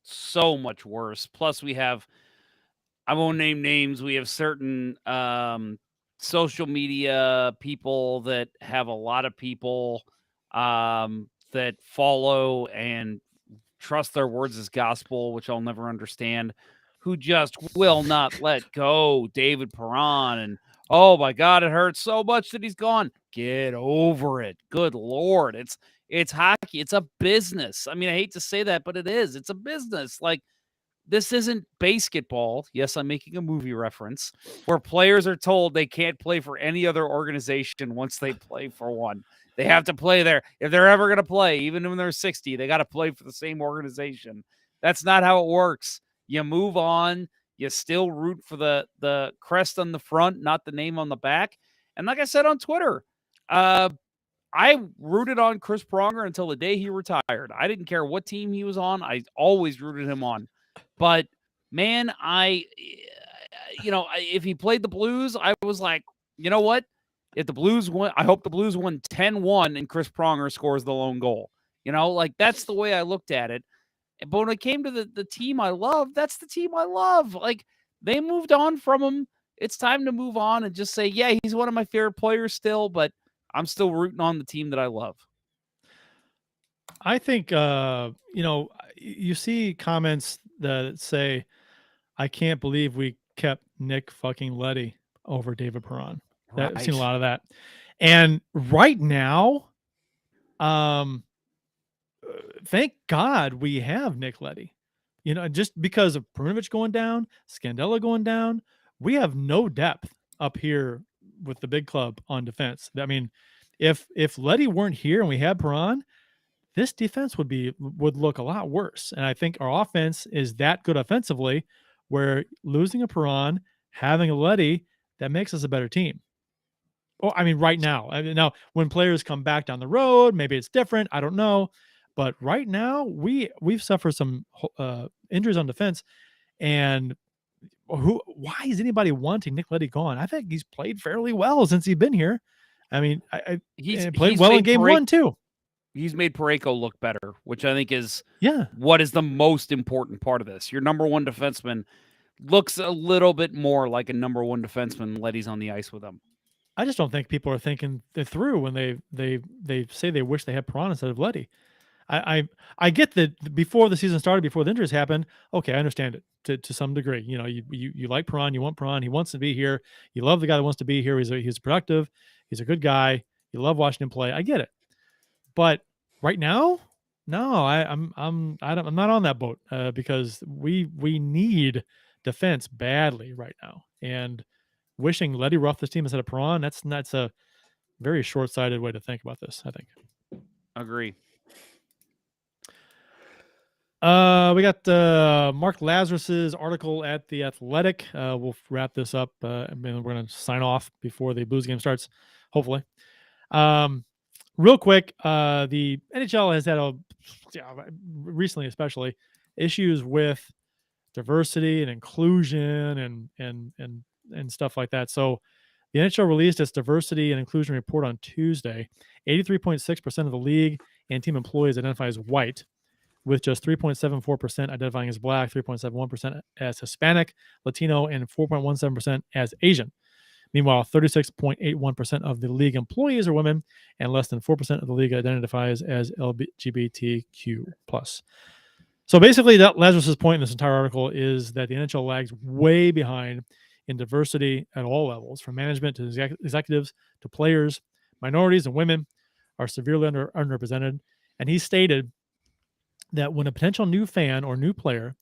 so much worse. Plus, we have, I won't name names, we have certain social media people that have a lot of people that follow and trust their words as gospel, which I'll never understand, who just will not let go David Perron. And, oh my God, it hurts so much that he's gone. Get over it. Good Lord. It's hockey. It's a business. I mean, I hate to say that, but it is. It's a business. Like, this isn't basketball. Yes, I'm making a movie reference where players are told they can't play for any other organization once they play for one. They have to play there. If they're ever going to play, even when they're 60, they got to play for the same organization. That's not how it works. You move on. You still root for the crest on the front, not the name on the back. And like I said on Twitter, I rooted on Chris Pronger until the day he retired. I didn't care what team he was on. I always rooted him on. But, man, if he played the Blues, I was like, you know what? If the Blues won, I hope the Blues won 10-1 and Chris Pronger scores the lone goal. Like, that's the way I looked at it. But when it came to the team I love, that's the team I love. Like, they moved on from him. It's time to move on and just say, yeah, he's one of my favorite players still, but I'm still rooting on the team that I love. I think, you see comments that say, I can't believe we kept Nick fucking Leddy over David Perron. Right. I've seen a lot of that. And right now, thank God we have Nick Leddy. Just because of Perunovich going down, Scandella going down, we have no depth up here with the big club on defense. I mean, if Leddy weren't here and we had Perron, this defense would look a lot worse. And I think our offense is that good offensively, where losing a Perron, having a Leddy, that makes us a better team. Oh, I mean, right now. Now, when players come back down the road, maybe it's different. I don't know. But right now, we've suffered some injuries on defense. And why is anybody wanting Nick Leddy gone? I think he's played fairly well since he's been here. I mean, he's played well in game one, too. He's made Parayko look better, which I think is what is the most important part of this. Your number one defenseman looks a little bit more like a number one defenseman. Leddy's on the ice with him. I just don't think people are thinking it through when they say they wish they had Perron instead of Leddy. I get that before the season started, before the injuries happened. Okay, I understand it to some degree. You like Perron, you want Perron, he wants to be here. You love the guy that wants to be here. He's productive. He's a good guy. You love watching him play. I get it. But right now, no, I'm not on that boat because we need defense badly right now. And wishing Leddy were off this team instead of Perron, that's a very short-sighted way to think about this, I think. Agree. We got Mark Lazerus's article at The Athletic. We'll wrap this up, and we're going to sign off before the Blues game starts, hopefully. real quick, the NHL has had recently, especially, issues with diversity and inclusion and stuff like that. So the NHL released its diversity and inclusion report on Tuesday. 83.6% of the league and team employees identify as white, with just 3.74% identifying as black, 3.71% as Hispanic, Latino, and 4.17% as Asian. Meanwhile, 36.81% of the league employees are women, and less than 4% of the league identifies as LGBTQ+. So basically, Lazarus's point in this entire article is that the NHL lags way behind in diversity at all levels, from management to executives to players. Minorities and women are severely underrepresented. And he stated that when a potential new fan or new player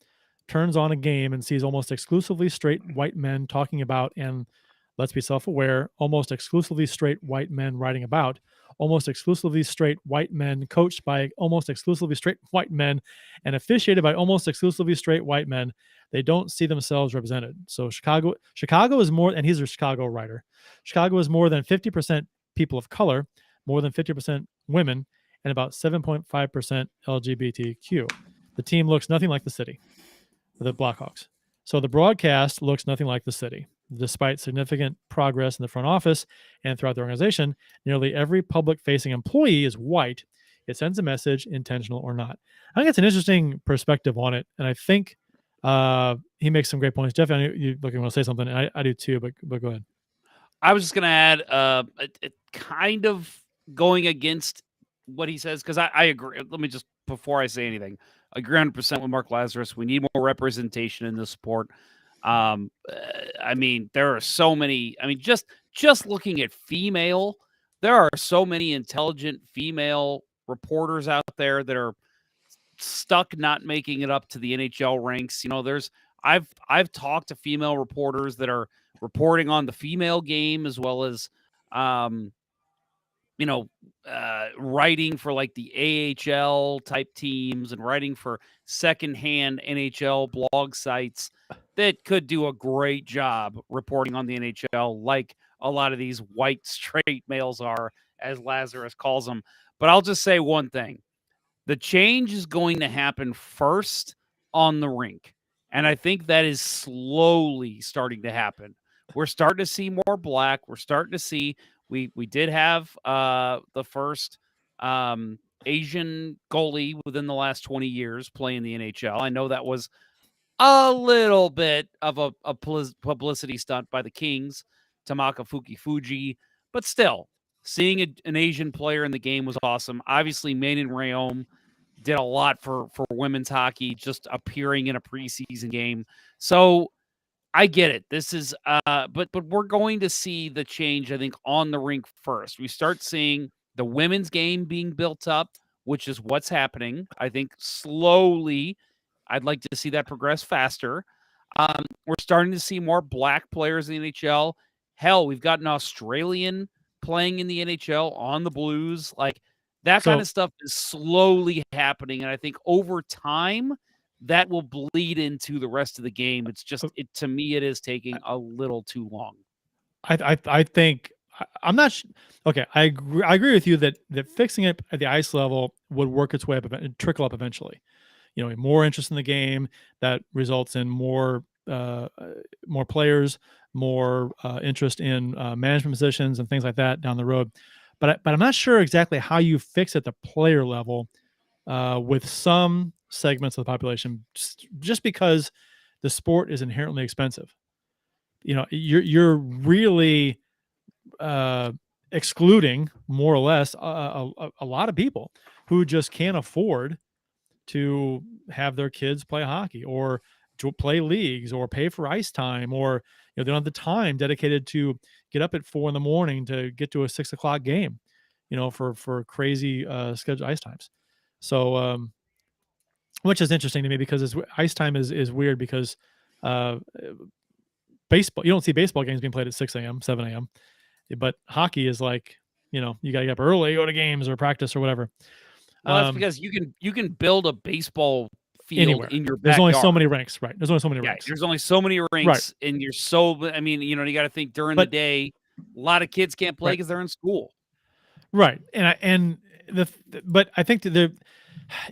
turns on a game and sees almost exclusively straight white men talking about, and let's be self-aware, almost exclusively straight white men writing about, almost exclusively straight white men coached by almost exclusively straight white men and officiated by almost exclusively straight white men, they don't see themselves represented. So Chicago is more, and he's a Chicago writer, Chicago is more than 50% people of color, more than 50% women, and about 7.5% LGBTQ. The team looks nothing like the city, the Blackhawks. So the broadcast looks nothing like the city. Despite significant progress in the front office and throughout the organization, nearly every public-facing employee is white. It sends a message, intentional or not. I think it's an interesting perspective on it, and I think he makes some great points. Jeff, I know you want to say something. I do too, but go ahead. I was just going to add, it kind of going against what he says, because I agree. Let me just, before I say anything, I agree 100% with Mark Lazerus. We need more representation in this sport. I mean, there are so many. I mean, just looking at female, there are so many intelligent female reporters out there that are stuck not making it up to the NHL ranks. You know, I've talked to female reporters that are reporting on the female game, as well as writing for like the AHL type teams and writing for secondhand NHL blog sites that could do a great job reporting on the NHL, like a lot of these white straight males are, as Lazarus calls them. But I'll just say one thing. The change is going to happen first on the rink. And I think that is slowly starting to happen. We're starting to see more black. We're starting to see, we did have the first Asian goalie within the last 20 years playing the NHL. I know that was a little bit of a publicity stunt by the Kings, Tamaka Fuji, but still, seeing an Asian player in the game was awesome. Obviously, Manon Rhéaume did a lot for women's hockey, just appearing in a preseason game. So I get it. This is, but we're going to see the change, I think, on the rink first. We start seeing the women's game being built up, which is what's happening. I think slowly. I'd like to see that progress faster. We're starting to see more black players in the NHL. Hell, we've got an Australian playing in the NHL on the Blues. Like, that kind of stuff is slowly happening. And I think over time, that will bleed into the rest of the game. It's just, to me, it is taking a little too long. I think I'm not okay. I agree with you that fixing it at the ice level would work its way up and trickle up eventually. You know, more interest in the game that results in more players, more interest in management positions and things like that down the road. But I'm not sure exactly how you fix at the player level with some segments of the population, just because the sport is inherently expensive. You know, you're really excluding more or less a lot of people who just can't afford to have their kids play hockey or to play leagues or pay for ice time, or they don't have the time dedicated to get up at 4 a.m. to get to a 6 o'clock game, for crazy scheduled ice times. So, which is interesting to me because ice time is weird because baseball, you don't see baseball games being played at 6 a.m., 7 a.m., but hockey is like, you got to get up early, go to games or practice or whatever. Well, that's because you can build a baseball field anywhere in your backyard. There's only so many rinks, right? There's only so many rinks. There's only so many rinks, right. And you got to think during the day, a lot of kids can't play because they're in school. Right. But I think that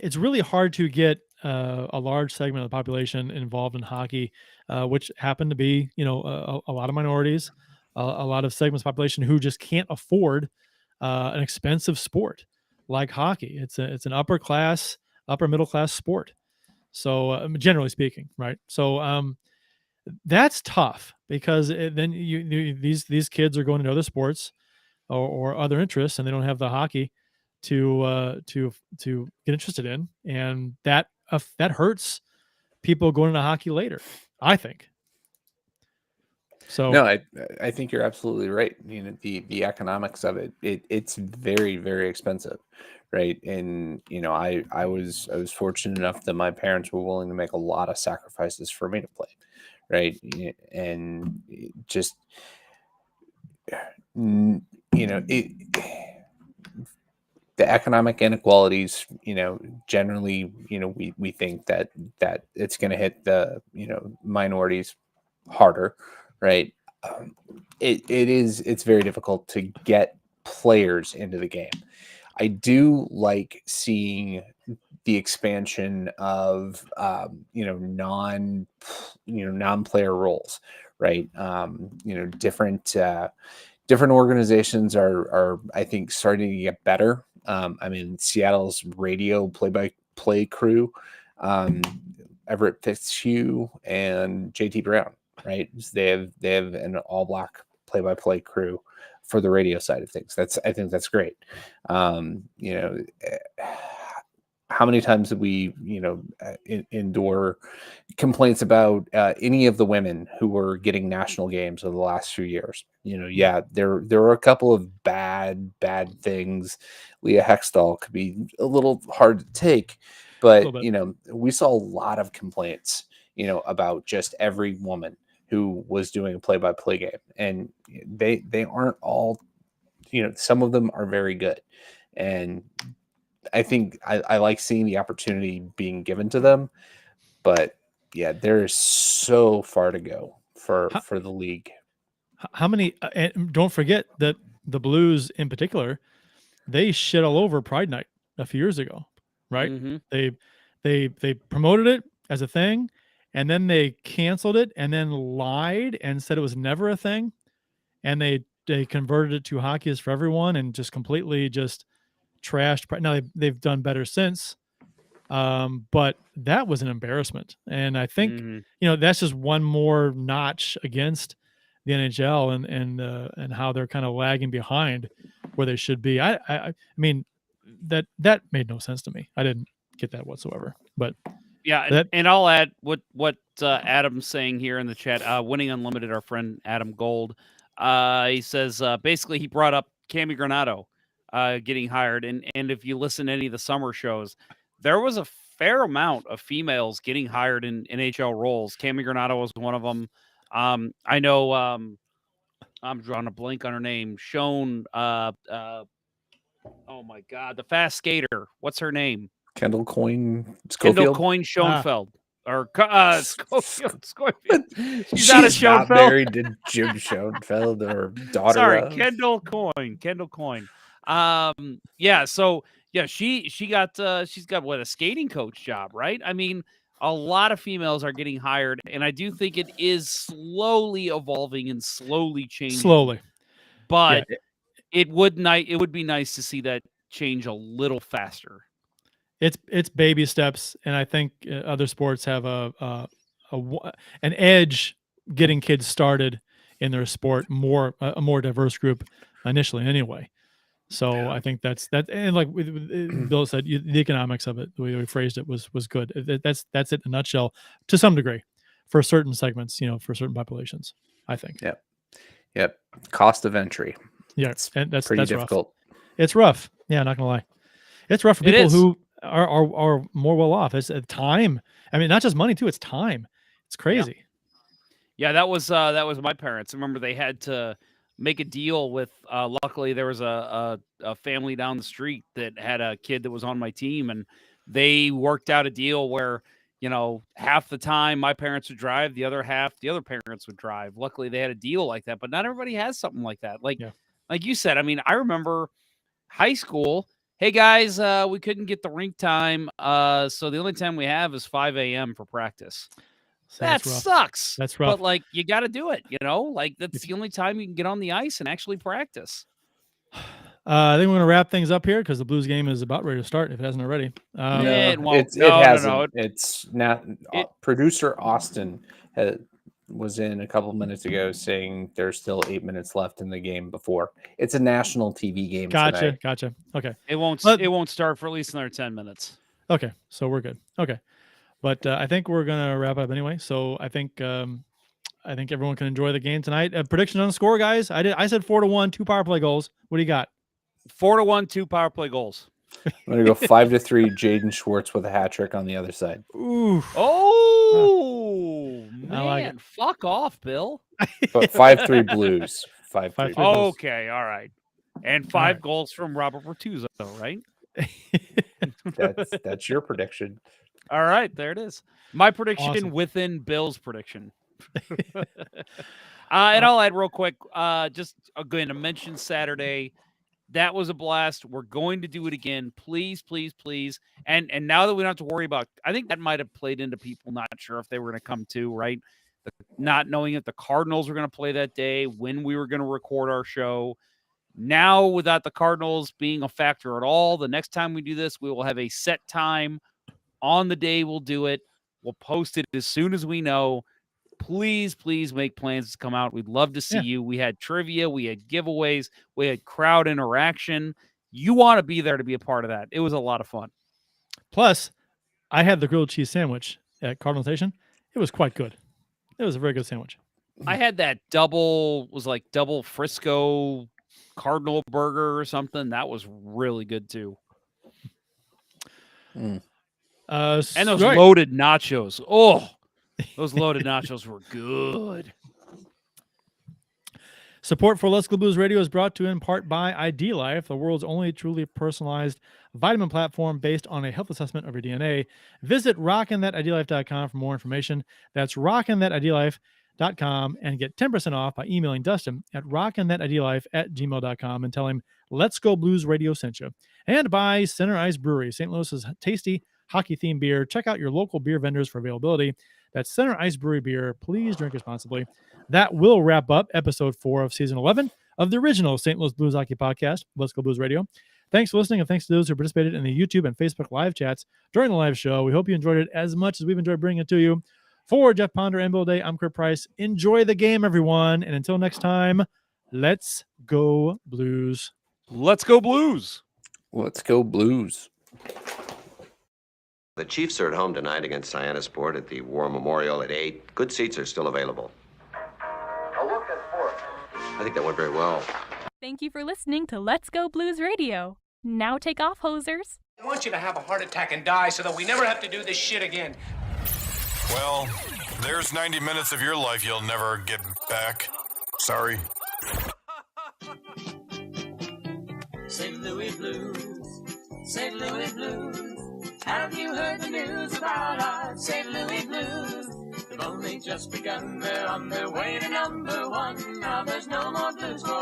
it's really hard to get a large segment of the population involved in hockey, which happen to be, a lot of minorities, a lot of segments of the population who just can't afford an expensive sport like hockey. It's an upper middle class sport. So generally speaking, right? So that's tough because then these kids are going to other sports or other interests, and they don't have the hockey to get interested in, and that hurts people going into hockey later, I think. So No, I think you're absolutely right. The economics of it's very, very expensive, right? And I was fortunate enough that my parents were willing to make a lot of sacrifices for me to play, right? And just it the economic inequalities, generally, we think that it's going to hit the minorities harder, right? It's very difficult to get players into the game. I do like seeing the expansion of non-player roles, right? Different organizations are I think starting to get better. I mean, Seattle's radio play-by-play crew, Everett Fitzhugh and JT Brown, right? So they have an all-black play-by-play crew for the radio side of things. I think that's great. How many times did we, endure complaints about any of the women who were getting national games over the last few years? Yeah, there were a couple of bad things. Leah Hextall could be a little hard to take, but we saw a lot of complaints, about just every woman who was doing a play-by-play game, and they aren't all, some of them are very good, and I think I like seeing the opportunity being given to them, but yeah, there is so far to go for the league. how many? And don't forget that the Blues, in particular, they shit all over Pride Night a few years ago, right? Mm-hmm. They promoted it as a thing, and then they canceled it, and then lied and said it was never a thing, and they converted it to Hockey is for Everyone, and just completely just trashed. Now they've done better since, but that was an embarrassment, and I think that's just one more notch against the NHL and how they're kind of lagging behind where they should be. I mean that made no sense to me. I didn't get that whatsoever. But yeah, and I'll add what Adam's saying here in the chat. Winning Unlimited, our friend Adam Gold, he says basically he brought up Cami Granato getting hired, and if you listen to any of the summer shows, there was a fair amount of females getting hired in NHL roles. Cami Granato was one of them. I know I'm drawing a blank on her name. Shown oh my God, the fast skater. What's her name? Kendall Coyne Schofield. Kendall Coyne Schoenfeld. Or Schofield. She's out of Schoenfeld. Not married to Jim Schoenfeld or daughter. Sorry, of. Kendall Coyne. Yeah. So yeah, she's got what, a skating coach job, right? I mean, a lot of females are getting hired, and I do think it is slowly evolving and slowly changing. Slowly, but it would be nice to see that change a little faster. It's baby steps, and I think other sports have an edge getting kids started in their sport, a more diverse group initially anyway. So I think that's and like Bill said, the economics of it, the way we phrased it was good. That's it in a nutshell, to some degree, for certain segments, for certain populations, I think. Yep. Cost of entry. Yeah, and that's pretty difficult. Rough. It's rough. Yeah, not gonna lie, it's rough for people who are more well off. It's time. I mean, not just money too. It's time. It's crazy. Yeah, that was my parents. I remember they had to make a deal with. Luckily, there was a family down the street that had a kid that was on my team, and they worked out a deal where half the time my parents would drive, the other half the other parents would drive. Luckily, they had a deal like that, but not everybody has something like that. Like you said, I mean, I remember high school. Hey guys, we couldn't get the rink time, so the only time we have is 5 a.m. for practice. So that sucks. That's rough. But like, you got to do it. Like that's the only time you can get on the ice and actually practice. I think we're going to wrap things up here because the Blues game is about ready to start if it hasn't already. It hasn't. It's not. Producer Austin was in a couple minutes ago saying there's still 8 minutes left in the game before. It's a national TV game. Gotcha. Okay. It won't start for at least another 10 minutes. Okay. So we're good. Okay. But I think we're going to wrap up anyway. So I think everyone can enjoy the game tonight. Prediction on the score, guys. I said 4-1, 2 power play goals. What do you got? 4-1, 2 power play goals. I'm going to go 5-3. Jaden Schwartz with a hat trick on the other side. Ooh. Oh, man. I like it. Fuck off, Bill. But 5-3 Blues. 5-3. Okay. All right. And 5 goals from Robert Bertuzzo, right? That's your prediction. All right. There it is. My prediction within Bill's prediction. And I'll add real quick, just going to mention Saturday. That was a blast. We're going to do it again. Please, please, please. And now that we don't have to worry about, I think that might have played into people not sure if they were going to come to, right? Not knowing if the Cardinals were going to play that day, when we were going to record our show. Now, without the Cardinals being a factor at all, the next time we do this, we will have a set time on the day we'll do it. We'll post it as soon as we know. Please, please make plans to come out. We'd love to see you. We had trivia. We had giveaways. We had crowd interaction. You want to be there to be a part of that. It was a lot of fun. Plus, I had the grilled cheese sandwich at Cardinal Station. It was quite good. It was a very good sandwich. I had that double Frisco Cardinal burger or something. That was really good too. And those loaded nachos. Oh, those loaded nachos were good. Support for Let's Go Blues Radio is brought to you in part by ID Life, the world's only truly personalized vitamin platform based on a health assessment of your DNA. Visit rockinthatidlife.com for more information. That's rockinthatidlife.com and get 10% off by emailing Dustin at rockinthatidlife@gmail.com and tell him Let's Go Blues Radio sent you. And by Center Ice Brewery, St. Louis's tasty hockey-themed beer. Check out your local beer vendors for availability. That's Center Ice Brewery beer. Please drink responsibly. That will wrap up episode 4 of season 11 of the original St. Louis Blues Hockey Podcast, Let's Go Blues Radio. Thanks for listening, and thanks to those who participated in the YouTube and Facebook live chats during the live show. We hope you enjoyed it as much as we've enjoyed bringing it to you. For Jeff Ponder and Bill Day, I'm Kurt Price. Enjoy the game, everyone. And until next time, let's go Blues. Let's go Blues. Let's go Blues. The Chiefs are at home tonight against Cyanosport at the War Memorial at 8. Good seats are still available. A look at sport. I think that went very well. Thank you for listening to Let's Go Blues Radio. Now take off, hosers. I want you to have a heart attack and die so that we never have to do this shit again. Well, there's 90 minutes of your life you'll never get back. Sorry. St. Louis Blues, St. Louis Blues. Have you heard the news about our St. Louis Blues? They've only just begun, they're on their way to number 1. Now there's no more blues for